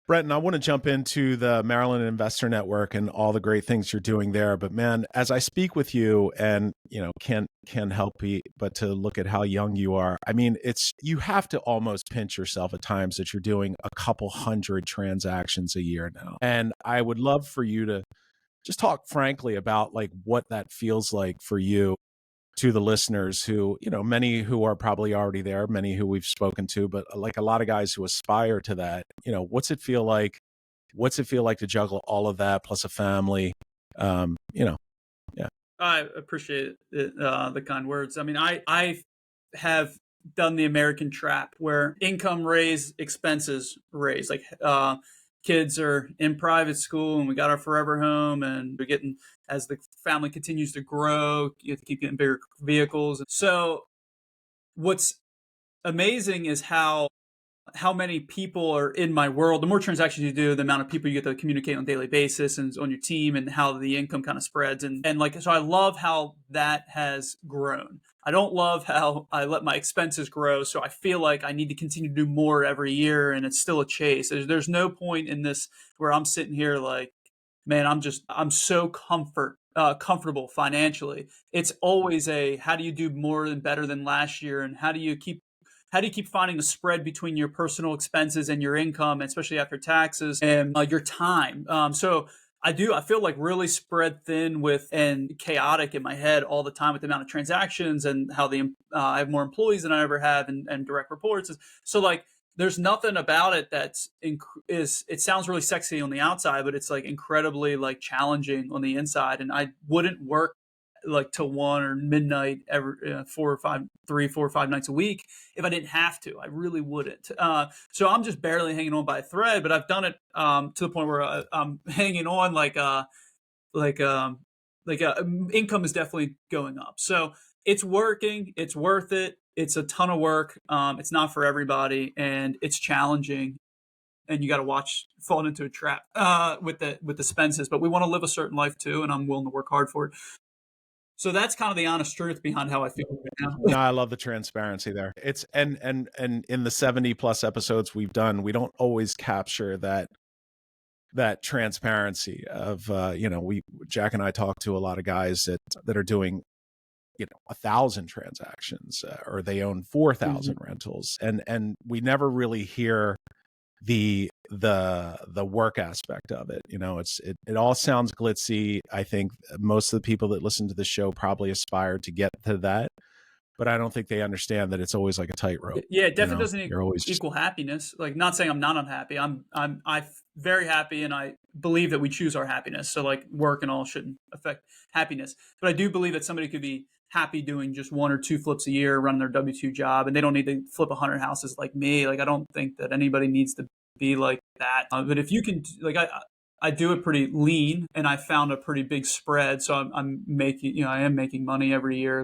Brentin, I want to jump into the Maryland Investor Network and all the great things you're doing there. But man, as I speak with you and, can't help but to look at how young you are. I mean, you have to almost pinch yourself at times that you're doing a couple hundred transactions a year now. And I would love for you to just talk frankly about like what that feels like for you to the listeners who, many who are probably already there, many who we've spoken to, but like a lot of guys who aspire to that, what's it feel like? What's it feel like to juggle all of that plus a family? Yeah. I appreciate it, the kind words. I mean, I have done the American trap where income raise, expenses raise. Like kids are in private school and we got our forever home and we're getting, as the family continues to grow, you have to keep getting bigger vehicles. So what's amazing is how many people are in my world. The more transactions you do, the amount of people you get to communicate on a daily basis and on your team, and how the income kind of spreads. And like, so I love how that has grown. I don't love how I let my expenses grow. So I feel like I need to continue to do more every year, and it's still a chase. There's no point in this where I'm sitting here like, man, I'm so comfortable financially. It's always how do you do more and better than last year, and how do you keep finding the spread between your personal expenses and your income, especially after taxes, and your time? So I feel like really spread thin and chaotic in my head all the time with the amount of transactions and how I have more employees than I ever have and direct reports. So like, there's nothing about it it sounds really sexy on the outside, but it's like incredibly like challenging on the inside. And I wouldn't work like till 1 or midnight every 3, 4 or 5 nights a week if I didn't have to. I really wouldn't. So I'm just barely hanging on by a thread, but I've done it to the point where I'm hanging on income is definitely going up. So it's working. It's worth it. It's a ton of work. It's not for everybody, and it's challenging. And you got to watch falling into a trap with the expenses. But we want to live a certain life too, and I'm willing to work hard for it. So that's kind of the honest truth behind how I feel right now. No, I love the transparency there. It's and in the 70 plus episodes we've done, we don't always capture that transparency of Jack and I talk to a lot of guys that are doing 1,000 transactions or they own 4,000 rentals, and we never really hear the work aspect of it. It all sounds glitzy. I think most of the people that listen to the show probably aspire to get to that, but I don't think they understand that it's always like a tightrope. Yeah, it definitely doesn't equal happiness. Like, not saying I'm not unhappy. I'm very happy, and I believe that we choose our happiness. So like, work and all shouldn't affect happiness. But I do believe that somebody could be happy doing just 1 or 2 flips a year, running their W-2 job, and they don't need to flip 100 houses like me. Like, I don't think that anybody needs to be like that. But if you can, like, I do it pretty lean, and I found a pretty big spread. So I'm making, I am making money every year.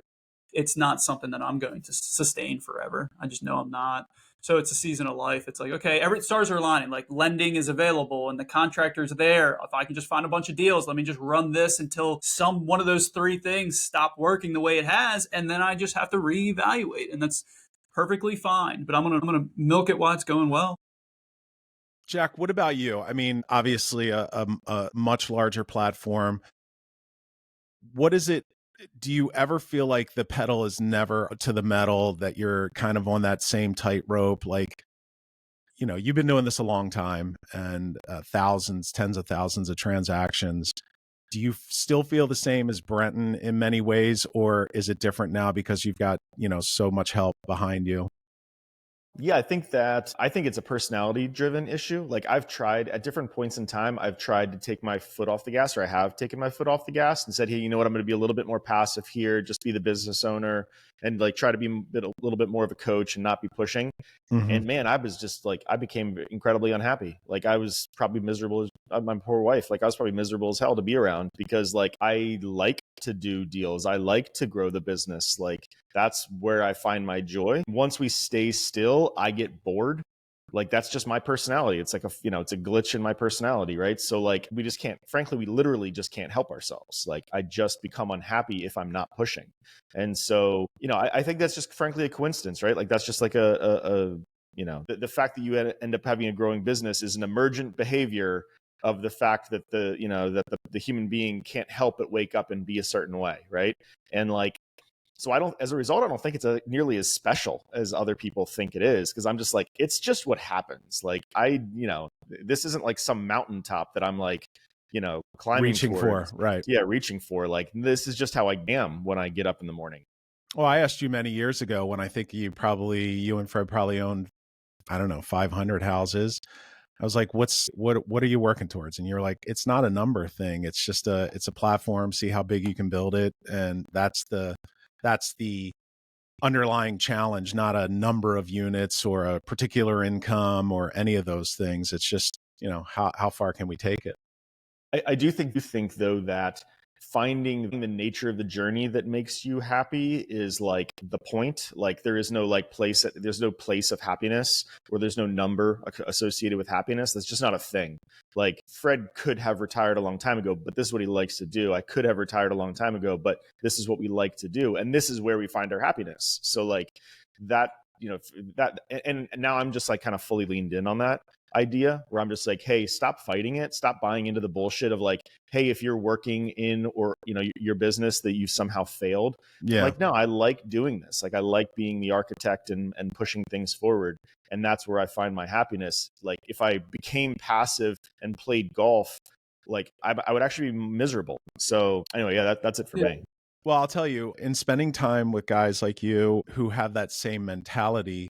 It's not something that I'm going to sustain forever. I just know I'm not. So it's a season of life. It's like, okay, every stars are aligning. Like, lending is available and the contractor's there. If I can just find a bunch of deals, let me just run this until one of those 3 things stop working the way it has, and then I just have to reevaluate, and that's perfectly fine. But I'm gonna milk it while it's going well. Jack, what about you? I mean, obviously a much larger platform. What is it? Do you ever feel like the pedal is never to the metal, that you're kind of on that same tightrope? Like, you've been doing this a long time, and thousands, tens of thousands of transactions. Do you still feel the same as Brentin in many ways, or is it different now because you've got, so much help behind you? Yeah, I think it's a personality driven issue. Like, I've tried at different points in time, I've tried to take my foot off the gas, or I have taken my foot off the gas and said, hey, you know what? I'm going to be a little bit more passive here, just be the business owner, and like try to be a little bit more of a coach and not be pushing. Mm-hmm. And man, I was just like, I became incredibly unhappy. Like, I was probably miserable as my poor wife. Like, I was probably miserable as hell to be around, because like, I like to do deals. I like to grow the business. Like, that's where I find my joy. Once we stay still, I get bored. Like, that's just my personality. It's like it's a glitch in my personality, right? So like, we just can't, frankly, we literally just can't help ourselves. Like, I just become unhappy if I'm not pushing. And so, I think that's just frankly a coincidence, right? Like, that's just like the fact that you end up having a growing business is an emergent behavior of the fact that the human being can't help but wake up and be a certain way, right? And like, so as a result, I don't think it's nearly as special as other people think it is, because I'm just like, it's just what happens. Like, this isn't like some mountaintop that I'm like, climbing Reaching towards. for, right. Yeah, reaching for. Like, this is just how I am when I get up in the morning. Well, I asked you many years ago when I think you and Fred probably owned, I don't know, 500 houses. I was like, what are you working towards? And you're like, it's not a number thing. It's just it's a platform, see how big you can build it. And that's the underlying challenge, not a number of units or a particular income or any of those things. It's just, how far can we take it? I do think though that finding the nature of the journey that makes you happy is like the point. Like, there is no there's no place of happiness, or there's no number associated with happiness. That's just not a thing. Like, Fred could have retired a long time ago, but this is what he likes to do. I could have retired a long time ago, but this is what we like to do. And this is where we find our happiness. So like that, and now I'm just like kind of fully leaned in on that idea, where I'm just like, hey, stop fighting it. Stop buying into the bullshit of like, hey, if you're working in or your business that you somehow failed. Yeah. Like, no, I like doing this. Like, I like being the architect and pushing things forward. And that's where I find my happiness. Like, if I became passive and played golf, like I would actually be miserable. So anyway, yeah, that's it for me. Well, I'll tell you, in spending time with guys like you who have that same mentality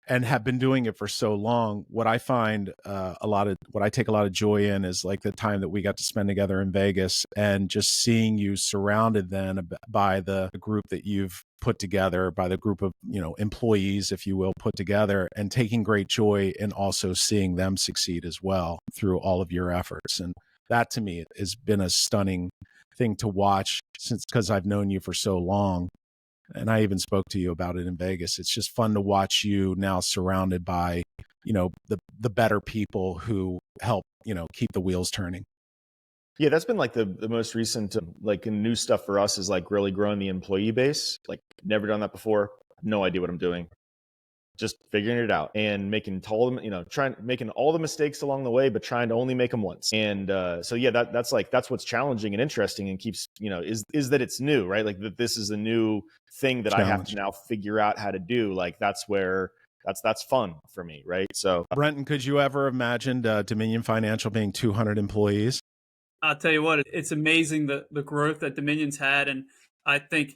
and have been doing it for so long, what I find what I take a lot of joy in is like the time that we got to spend together in Vegas, and just seeing you surrounded then by the group that you've put together, by the group of, employees, if you will, put together, and taking great joy in also seeing them succeed as well through all of your efforts. And that to me has been a stunning thing to watch, because I've known you for so long. And I even spoke to you about it in Vegas. It's just fun to watch you now surrounded by, the better people who help, keep the wheels turning. Yeah, that's been like the most recent, like new stuff for us, is like really growing the employee base. Like, never done that before. No idea what I'm doing. Just figuring it out and making all the mistakes along the way, but trying to only make them once. And so yeah, that's what's challenging and interesting, and keeps, is that it's new, right? Like, that this is a new thing that I have to now figure out how to do. Like, that's where that's fun for me, right? So Brentin, could you ever imagine Dominion Financial being 200 employees? I'll tell you what, it's amazing the growth that Dominion's had, and I think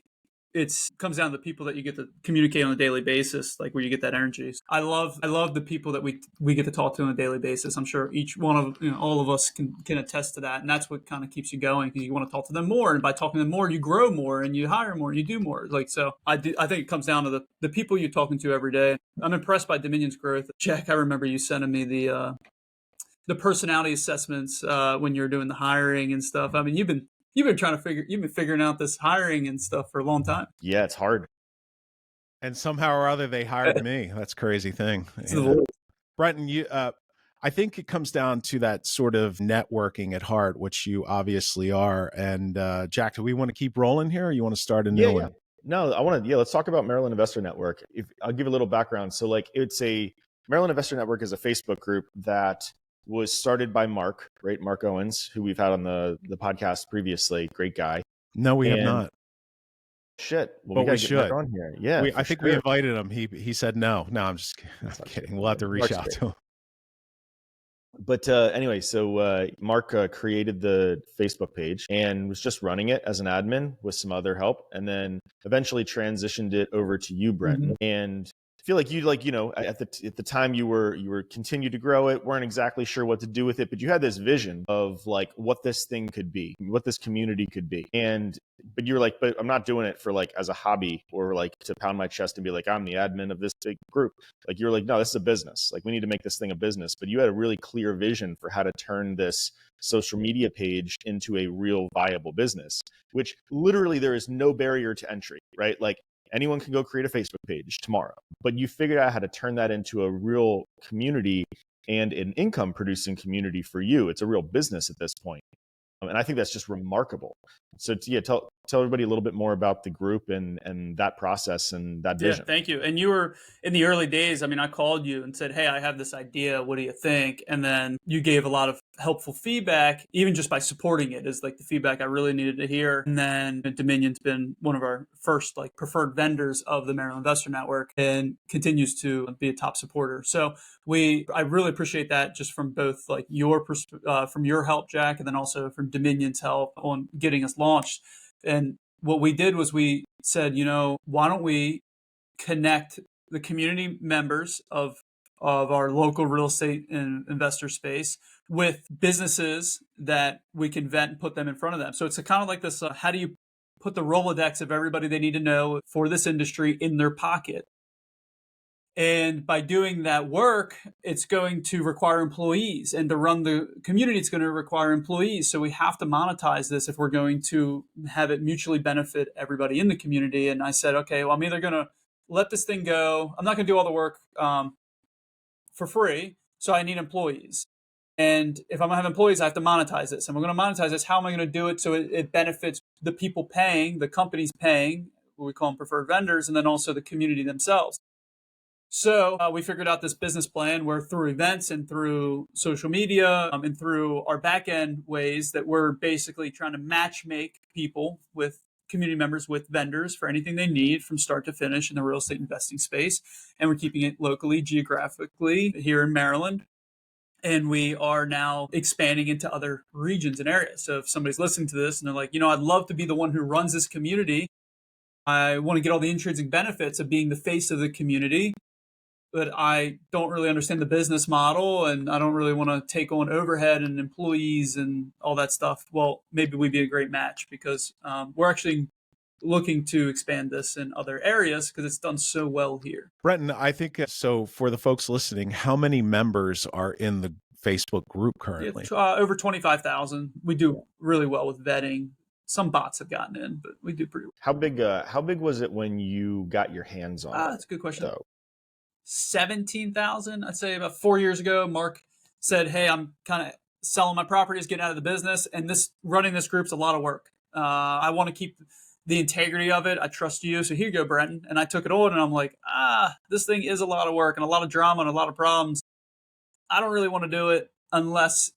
it comes down to the people that you get to communicate on a daily basis, like where you get that energy. I love the people that we get to talk to on a daily basis. I'm sure each one of all of us can attest to that, and that's what kind of keeps you going, because you want to talk to them more, and by talking to them more, you grow more, and you hire more, and you do more. Like, so I think it comes down to the people you're talking to every day. I'm impressed by Dominion's growth. Jack, I remember you sending me the personality assessments when you're doing the hiring and stuff. I mean, you've been figuring out this hiring and stuff for a long time. Yeah, it's hard. And somehow or other, they hired me. That's a crazy thing. Brentin, I think it comes down to that sort of networking at heart, which you obviously are. And Jack, do we want to keep rolling here, or you want to start a new one? No, I want to. Let's talk about Maryland Investor Network. I'll give a little background. So, like, Maryland Investor Network is a Facebook group that was started by Mark, right? Mark Owens, who we've had on the podcast previously. Great guy. No, we have not. Shit. Well, we should get back on here. Yeah, I think we invited him. He said no. No, I'm just kidding. We'll have to reach out to him. But anyway, so Mark created the Facebook page and was just running it as an admin with some other help, and then eventually transitioned it over to you, Brentin. Mm-hmm. And I feel like you, at the time you were continued to grow it, weren't exactly sure what to do with it, but you had this vision of like what this thing could be, what this community could be. But you were like, but I'm not doing it for like as a hobby, or like to pound my chest and be like, I'm the admin of this big group. Like, you're like, no, this is a business. Like, we need to make this thing a business. But you had a really clear vision for how to turn this social media page into a real viable business, which literally there is no barrier to entry, right? Like, Anyone can go create a Facebook page tomorrow, but you figured out how to turn that into a real community and an income producing community for you. It's a real business at this point. And I think that's just remarkable. So yeah, tell everybody a little bit more about the group and that process and that vision. Yeah, thank you. And you were in the early days. I mean, I called you and said, "Hey, I have this idea. What do you think?" And then you gave a lot of helpful feedback, even just by supporting it is like the feedback I really needed to hear. And then Dominion's been one of our first like preferred vendors of the Maryland Investor Network and continues to be a top supporter. So I really appreciate that just from both like from your help, Jack, and then also from Dominion's help on getting us launched. And what we did was we said, why don't we connect the community members of our local real estate and investor space with businesses that we can vet and put them in front of them. So it's kind of like this, how do you put the Rolodex of everybody they need to know for this industry in their pocket? And by doing that work, it's going to require employees. And to run the community, it's going to require employees. So we have to monetize this if we're going to have it mutually benefit everybody in the community. And I said, okay, well, I'm either going to let this thing go. I'm not going to do all the work for free. So I need employees. And if I'm going to have employees, I have to monetize this. And we're going to monetize this. How am I going to do it so it benefits the people paying, the companies paying, what we call them preferred vendors, and then also the community themselves. So we figured out this business plan where through events and through social media and through our back end ways that we're basically trying to match make people with community members with vendors for anything they need from start to finish in the real estate investing space. And we're keeping it locally, geographically here in Maryland. And we are now expanding into other regions and areas. So if somebody's listening to this and they're like, I'd love to be the one who runs this community. I want to get all the intrinsic benefits of being the face of the community, but I don't really understand the business model and I don't really want to take on overhead and employees and all that stuff. Well, maybe we'd be a great match because we're actually looking to expand this in other areas because it's done so well here. Brentin, I think so for the folks listening, how many members are in the Facebook group currently? Over 25,000. We do really well with vetting. Some bots have gotten in, but we do pretty well. How big was it when you got your hands on it? That's a good question. 17,000. I'd say about 4 years ago, Mark said, "Hey, I'm kind of selling my properties, getting out of the business, and running this group's a lot of work. I want to keep the integrity of it. I trust you, so here you go, Brentin." And I took it on, and I'm like, this thing is a lot of work and a lot of drama and a lot of problems. I don't really want to do it unless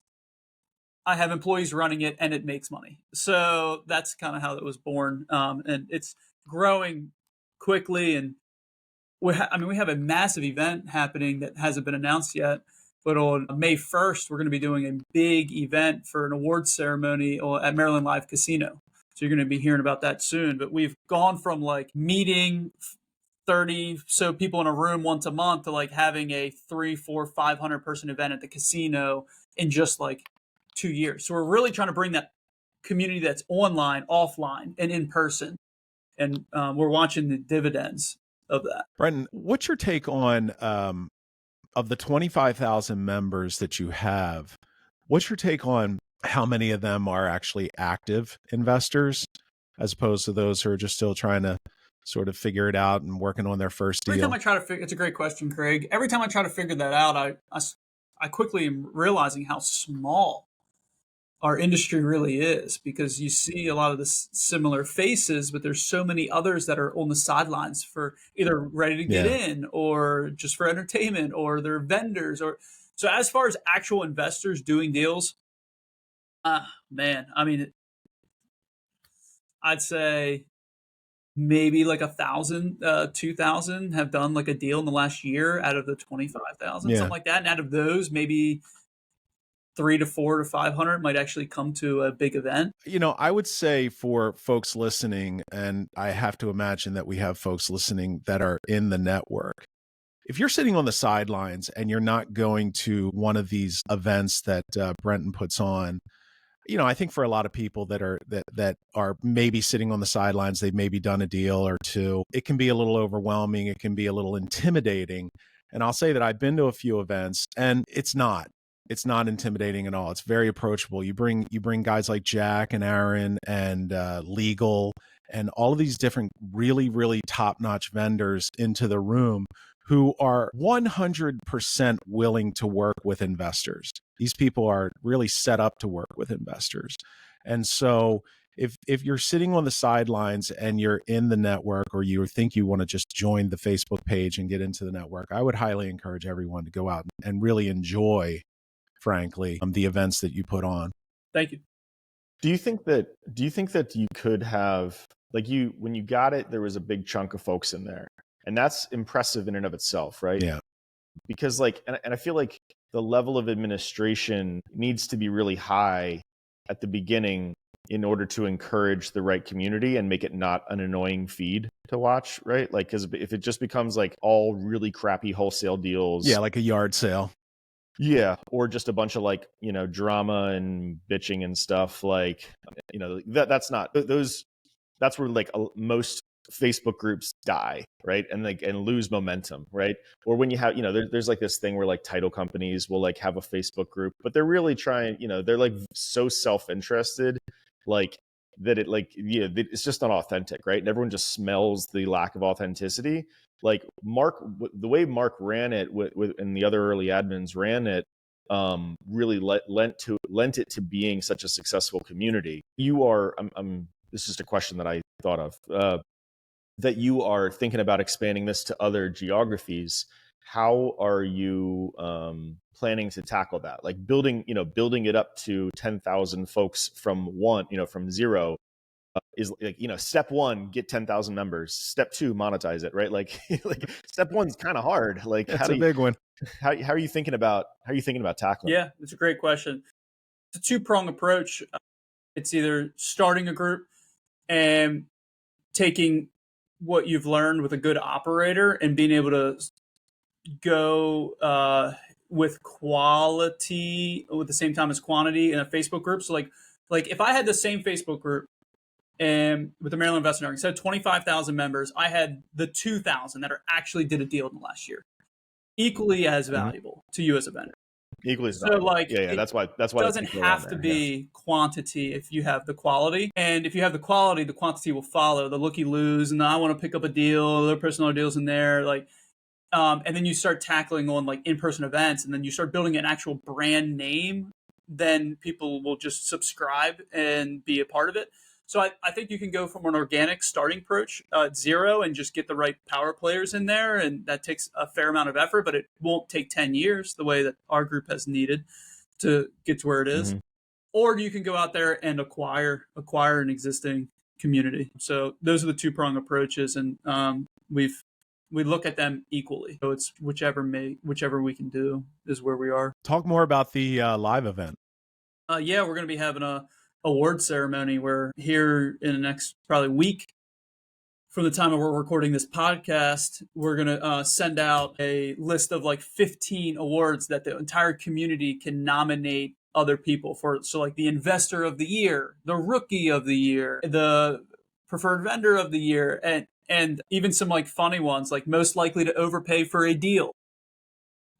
I have employees running it and it makes money. So that's kind of how it was born, and it's growing quickly. And we have a massive event happening that hasn't been announced yet, but on May 1st, we're going to be doing a big event for an awards ceremony at Maryland Live Casino. So you're going to be hearing about that soon. But we've gone from like meeting 30 so people in a room once a month to like having a 300, 400, 500 person event at the casino in just like 2 years. So we're really trying to bring that community that's online, offline, and in person. And we're watching the dividends of that. Brentin, what's your take on of the 25,000 members that you have? What's your take on how many of them are actually active investors as opposed to those who are just still trying to sort of figure it out and working on their first deal? Every time I try to figure, it's a great question, Craig. Every time I try to figure that out, I quickly am realizing how small our industry really is, because you see a lot of the similar faces, but there's so many others that are on the sidelines for either ready to get in or just for entertainment, or they're vendors. So as far as actual investors doing deals, man, I mean, I'd say maybe like 1,000, 2,000 have done like a deal in the last year out of the 25,000, something like that. And out of those, maybe 300 to 400 to 500 might actually come to a big event. I would say for folks listening, and I have to imagine that we have folks listening that are in the network. If you're sitting on the sidelines and you're not going to one of these events that Brentin puts on, I think for a lot of people that are maybe sitting on the sidelines, they've maybe done a deal or two, it can be a little overwhelming. It can be a little intimidating. And I'll say that I've been to a few events, and it's not intimidating at all. It's very approachable. You bring guys like Jack and Aaron and legal and all of these different really, really top-notch vendors into the room who are 100% willing to work with investors. These people are really set up to work with investors. And so if you're sitting on the sidelines and you're in the network, or you think you want to just join the Facebook page and get into the network, I would highly encourage everyone to go out and really enjoy, frankly, the events that you put on. Thank you. Do you think that you could have, like, when you got it, there was a big chunk of folks in there, and that's impressive in and of itself, right? Yeah. Because and I feel like the level of administration needs to be really high at the beginning in order to encourage the right community and make it not an annoying feed to watch, right? Like, because if it just becomes like all really crappy wholesale deals, Yeah, like a yard sale. yeah, or just a bunch of like, drama and bitching and stuff, like, that's not those. That's where like most Facebook groups die, right? And lose momentum, right? Or when you have, there's like this thing where like title companies will like have a Facebook group, but they're really trying, they're like so self-interested, like that it's just not authentic, right? And everyone just smells the lack of authenticity. Like the way Mark ran it and the other early admins ran it, really lent it to being such a successful community. This is just a question that I thought of, that you are thinking about expanding this to other geographies. How are you planning to tackle that? Like building it up to 10,000 folks from from zero is like, step one, get 10,000 members. Step two, monetize it, right? Like, like step one's kind of hard. Like, That's a big one. How are you thinking about tackling? Yeah, it's a great question. It's a two-pronged approach. It's either starting a group and taking what you've learned with a good operator and being able to go with quality at the same time as quantity in a Facebook group. So like if I had the same Facebook group and with the Maryland Investment Network, instead of 25,000 members, I had the 2,000 that actually did a deal in the last year, equally as valuable to you as a vendor. Equally as So valuable. like, yeah, that's why it doesn't have to be quantity if you have the quality. And if you have the quality, the quantity will follow. The looky-loos, and I want to pick up a deal, other personal deals in there, like, and then you start tackling on like in-person events, and then you start building an actual brand name. Then people will just subscribe and be a part of it. So I think you can go from an organic starting approach at zero and just get the right power players in there. And that takes a fair amount of effort, but it won't take 10 years the way that our group has needed to get to where it is. Mm-hmm. Or you can go out there and acquire an existing community. So those are the two-pronged approaches. And we look at them equally. So it's whichever we can do is where we are. Talk more about the live event. Yeah, we're going to be having a award ceremony. We're here in the next probably week from the time we're recording this podcast. We're going to send out a list of like 15 awards that the entire community can nominate other people for. So like the investor of the year, the rookie of the year, the preferred vendor of the year, and even some like funny ones, like most likely to overpay for a deal,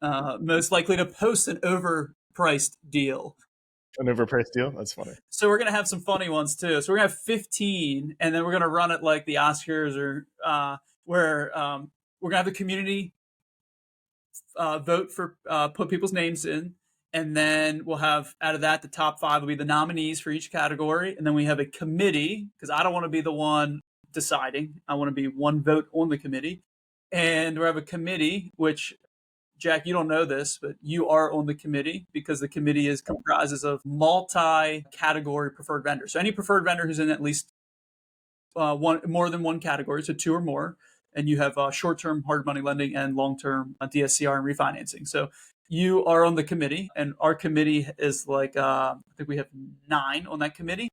most likely to post an overpriced deal. An overpriced deal? That's funny. So we're going to have some funny ones too. So we're going to have 15, and then we're going to run it like the Oscars, or where we're going to have the community vote for, put people's names in. And then we'll have, out of that, the top 5 will be the nominees for each category. And then we have a committee, because I don't want to be the one deciding. I want to be one vote on the committee. And we have a committee, which, Jack, you don't know this, but you are on the committee, because the committee comprises of multi-category preferred vendors. So any preferred vendor who's in at least more than one category, so 2 or more, and you have short-term hard money lending and long-term DSCR and refinancing. So you are on the committee, and our committee is like, I think we have 9 on that committee.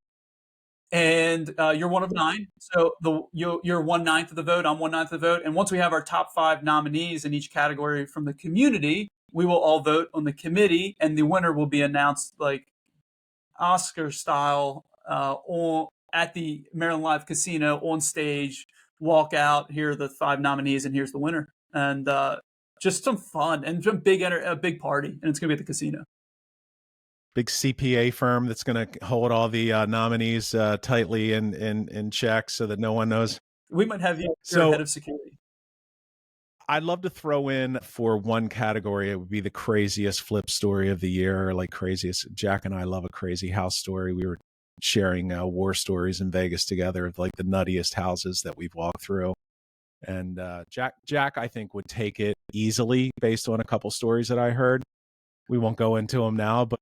And you're one of 9. So you're 1/9 of the vote. I'm 1/9 of the vote. And once we have our top 5 nominees in each category from the community, we will all vote on the committee, and the winner will be announced like Oscar style at the Maryland Live Casino on stage. Walk out, here are the 5 nominees, and here's the winner. And just some fun and a big party, and it's going to be at the casino. big CPA firm that's going to hold all the nominees tightly in check so that no one knows. We might have you your So head of security. I'd love to throw in for one category. It would be the craziest flip story of the year, or like craziest. Jack and I love a crazy house story. We were sharing war stories in Vegas together of like the nuttiest houses that we've walked through. And Jack, I think, would take it easily based on a couple stories that I heard. We won't go into them now, but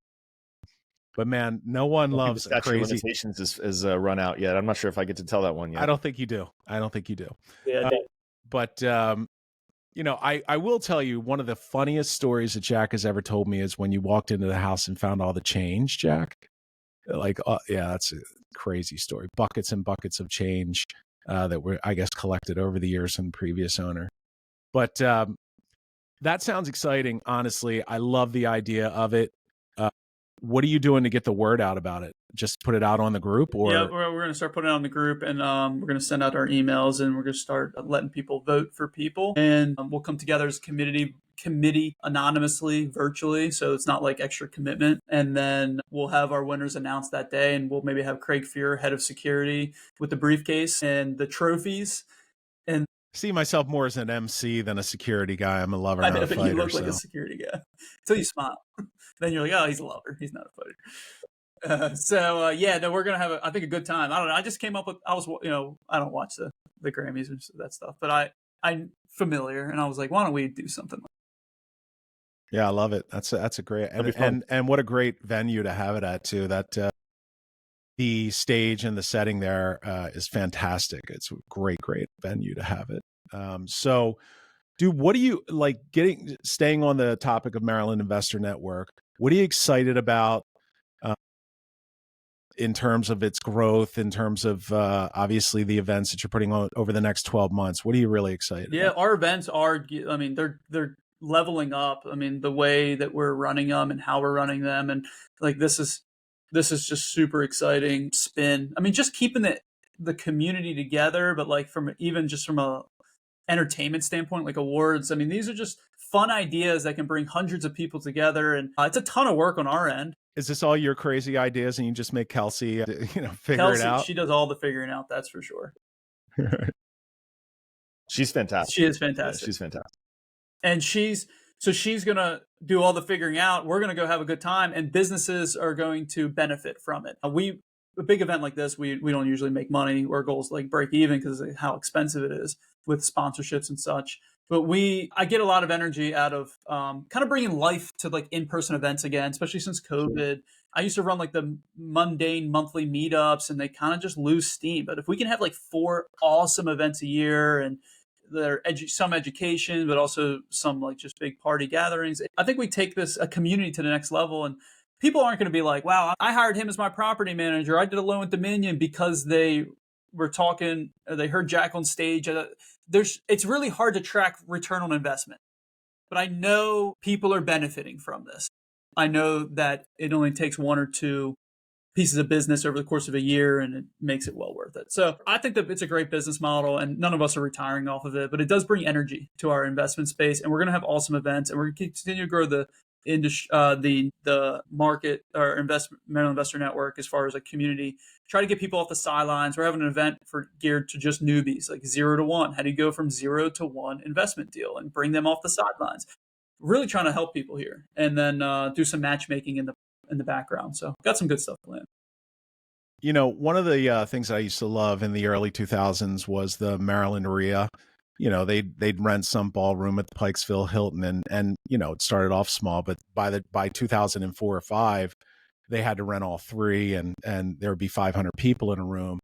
man, no one loves a crazy. Limitations is run out yet. I'm not sure if I get to tell that one yet. I don't think you do. Yeah, but I will tell you one of the funniest stories that Jack has ever told me is when you walked into the house and found all the change, Jack. Like, yeah, that's a crazy story. Buckets and buckets of change that were, I guess, collected over the years from the previous owner. But that sounds exciting. Honestly, I love the idea of it. What are you doing to get the word out about it? Just put it out on the group, or yeah, we're going to start putting it on the group, and we're going to send out our emails, and we're going to start letting people vote for people, and we'll come together as a committee anonymously, virtually, so it's not like extra commitment. And then we'll have our winners announced that day, and we'll maybe have Craig Fuhr, head of security, with the briefcase and the trophies. And see myself more as an MC than a security guy. I'm a lover, I not know, a but fighter. you look like a security guy until you smile. Then you're like, oh, he's a lover. He's not a fighter. No, we're gonna have I think a good time. I don't know. I just came up with I don't watch the Grammys and that stuff, but I'm familiar, and I was like, why don't we do something like that? Yeah, I love it. That's a great and what a great venue to have it at too. That the stage and the setting there is fantastic. It's a great venue to have it. So, dude, what do you like staying on the topic of Maryland Investor Network? What are you excited about in terms of its growth, in terms of obviously the events that you're putting on over the next 12 months? What are you really excited about? Yeah, our events are, I mean, they're leveling up. I mean, the way that we're running them and how we're running them. And like, this is just super exciting spin. I mean, just keeping the community together, but like from a entertainment standpoint, like awards. I mean, these are just fun ideas that can bring hundreds of people together, and it's a ton of work on our end. Is this all your crazy ideas, and you just make Kelsey, figure Kelsey, it out? She does all the figuring out. That's for sure. She's fantastic. She is fantastic. Yeah, she's fantastic. And she's gonna do all the figuring out. We're gonna go have a good time, and businesses are going to benefit from it. A big event like this, we don't usually make money. Our goal is like break even because of how expensive it is with sponsorships and such. But I get a lot of energy out of kind of bringing life to like in-person events again, especially since COVID. I used to run like the mundane monthly meetups, and they kind of just lose steam. But if we can have like 4 awesome events a year, and they're some education, but also some like just big party gatherings, I think we take a community to the next level. And people aren't going to be like, wow, I hired him as my property manager. I did a loan with Dominion because they were talking, they heard Jack on stage. It's really hard to track return on investment, but I know people are benefiting from this. I know that it only takes 1 or 2 pieces of business over the course of a year, and it makes it well worth it. So I think that it's a great business model, and none of us are retiring off of it, but it does bring energy to our investment space, and we're going to have awesome events, and we're going to continue to grow the market or Maryland Investor Network as far as a community. Try to get people off the sidelines. We're having an event geared to just newbies, like 0 to 1. How do you go from 0 to 1 investment deal and bring them off the sidelines? Really trying to help people here, and then do some matchmaking in the background. So got some good stuff planned. One of the things I used to love in the early 2000s was the Maryland RIA. They'd rent some ballroom at the Pikesville Hilton, and it started off small, but by 2004 or 5, they had to rent all 3, and there would be 500 people in a room.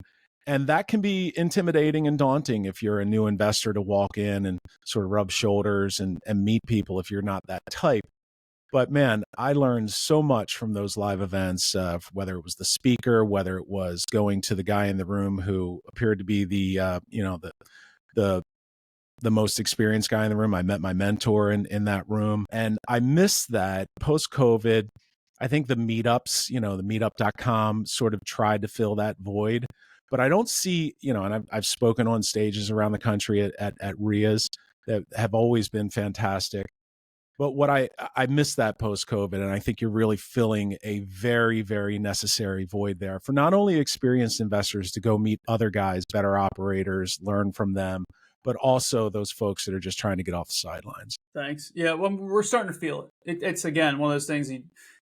And that can be intimidating and daunting if you're a new investor to walk in and sort of rub shoulders and meet people if you're not that type. But man, I learned so much from those live events, whether it was the speaker, whether it was going to the guy in the room who appeared to be the most experienced guy in the room. I met my mentor in that room, and I missed that post-COVID. I think the meetups, the meetup.com sort of tried to fill that void, but I don't see, and I've spoken on stages around the country at RIAs that have always been fantastic. But what I missed that post-COVID, and I think you're really filling a very, very necessary void there for not only experienced investors to go meet other guys, better operators, learn from them, but also those folks that are just trying to get off the sidelines. Thanks. Yeah, well, we're starting to feel it. It's again one of those things that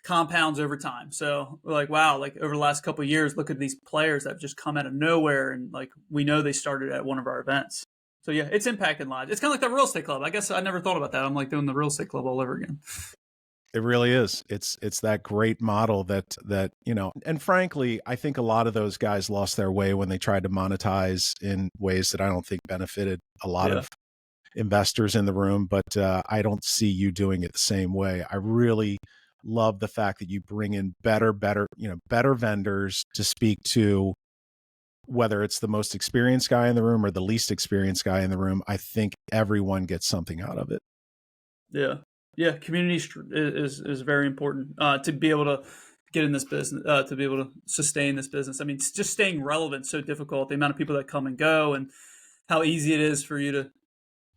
compounds over time. So we're like, wow, like over the last couple of years, look at these players that have just come out of nowhere, and like we know they started at one of our events. So yeah, it's impacted lives. It's kind of like the real estate club. I guess I never thought about that. I'm like doing the real estate club all over again. It really is. It's that great model that and frankly, I think a lot of those guys lost their way when they tried to monetize in ways that I don't think benefited a lot of investors in the room, but I don't see you doing it the same way. I really love the fact that you bring in better vendors to speak to, whether it's the most experienced guy in the room or the least experienced guy in the room. I think everyone gets something out of it. Yeah. Yeah. Community is very important to be able to get in this business, to be able to sustain this business. I mean, it's just staying relevant is so difficult. The amount of people that come and go, and how easy it is for you to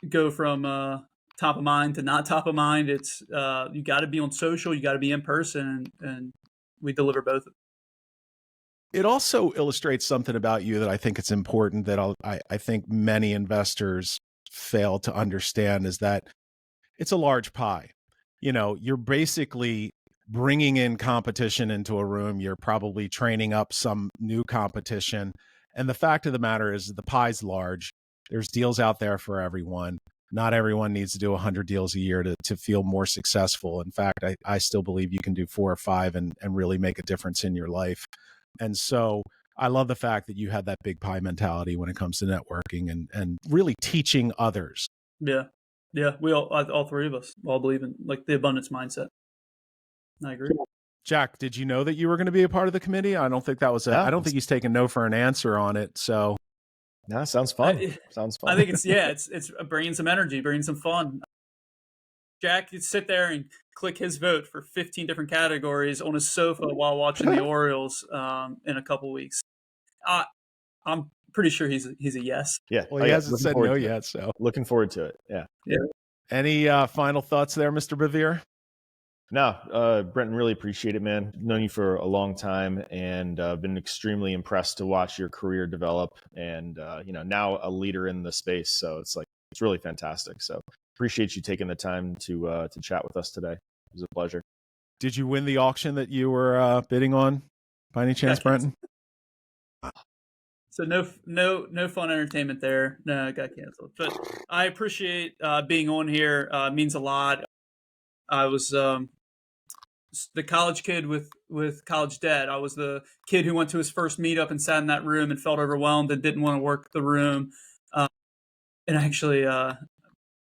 go from top of mind to not top of mind. It's you got to be on social, you got to be in person, and we deliver both. It also illustrates something about you that I think it's important that I think many investors fail to understand, is that it's a large pie. You're basically bringing in competition into a room. You're probably training up some new competition. And the fact of the matter is the pie's large. There's deals out there for everyone. Not everyone needs to do 100 deals a year to feel more successful. In fact, I still believe you can do 4 or 5 and really make a difference in your life. And so I love the fact that you had that big pie mentality when it comes to networking and really teaching others. Yeah. Yeah. We all three of us all believe in like the abundance mindset. I agree. Jack, did you know that you were going to be a part of the committee? I don't think that was I don't think he's taken no for an answer on it. So no, sounds fun. Sounds fun. I think it's bringing some energy, bringing some fun. Jack could sit there and click his vote for 15 different categories on his sofa while watching the Orioles in a couple weeks. I'm pretty sure he's a yes. Yeah. Well, he hasn't said no yet, so looking forward to it. Yeah. Yeah. Any final thoughts there, Mr. BeVier? No, Brentin, really appreciate it, man. Known you for a long time, and been extremely impressed to watch your career develop, and now a leader in the space. So it's really fantastic. So appreciate you taking the time to chat with us today. It was a pleasure. Did you win the auction that you were bidding on, by any chance, Brentin? So no fun entertainment there. No, it got canceled. But I appreciate being on here. It means a lot. I was the college kid with college debt. I was the kid who went to his first meetup and sat in that room and felt overwhelmed and didn't want to work the room. And actually,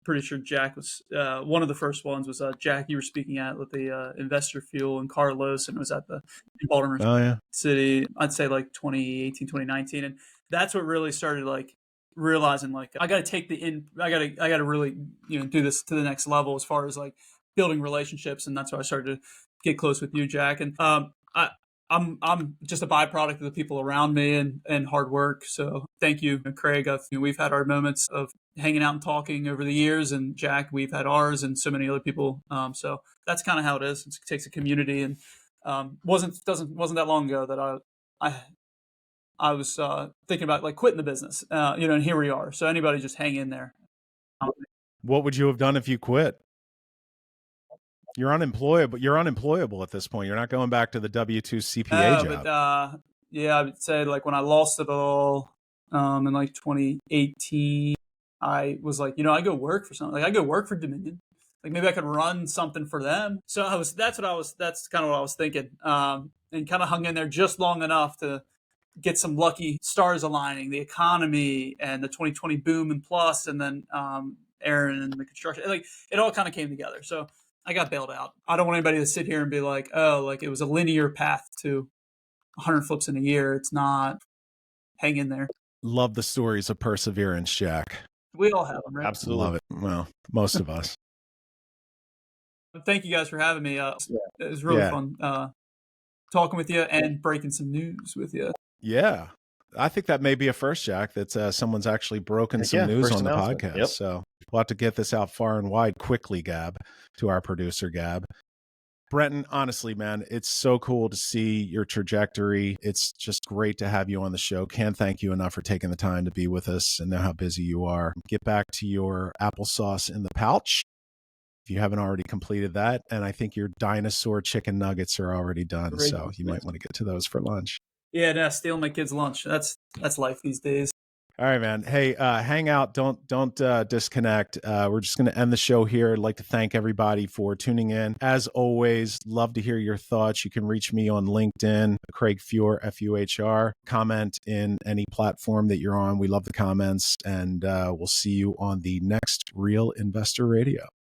pretty sure Jack was one of the first ones. Was Jack you were speaking at with the Investor Fuel and Carlos, and it was at the Baltimore City. I'd say like 2018, 2019, and that's what really started like realizing like I got to take I got to really do this to the next level as far as like building relationships, and that's why I started to get close with you, Jack. And I'm just a byproduct of the people around me and hard work. So thank you, Craig. We've had our moments of hanging out and talking over the years, and Jack, we've had ours, and so many other people. So that's kind of how it is. It takes a community, and wasn't that long ago that I was thinking about like quitting the business, and here we are. So anybody just hang in there. What would you have done if you quit? You're unemployable at this point. You're not going back to the W-2 CPA job. But I would say like when I lost it all in like 2018, I was like, I go work for something. Like I go work for Dominion. Like maybe I could run something for them. So that's kind of what I was thinking. And kind of hung in there just long enough to get some lucky stars aligning, the economy and the 2020 boom and plus, and then Aaron and the construction. Like it all kind of came together. So I got bailed out. I don't want anybody to sit here and be like, oh, like it was a linear path to 100 flips in a year. It's not. Hang in there. Love the stories of perseverance, Jack. We all have them, right? Absolutely. Love it. Well, most of us. Thank you guys for having me. It was really fun talking with you and breaking some news with you. Yeah. I think that may be a first, Jack, that someone's actually broken some news on the podcast. Yep. So We'll have to get this out far and wide quickly, Gab, to our producer, Gab. Brentin, honestly, man, it's so cool to see your trajectory. It's just great to have you on the show. Can't thank you enough for taking the time to be with us and know how busy you are. Get back to your applesauce in the pouch if you haven't already completed that. And I think your dinosaur chicken nuggets are already done. Great. So you might want to get to those for lunch. Yeah, no, stealing my kids' lunch. That's life these days. All right, man. Hey, hang out. Don't disconnect. We're just going to end the show here. I'd like to thank everybody for tuning in. As always, love to hear your thoughts. You can reach me on LinkedIn, Craig Fuhr, Fuhr. Comment in any platform that you're on. We love the comments, and we'll see you on the next Real Investor Radio.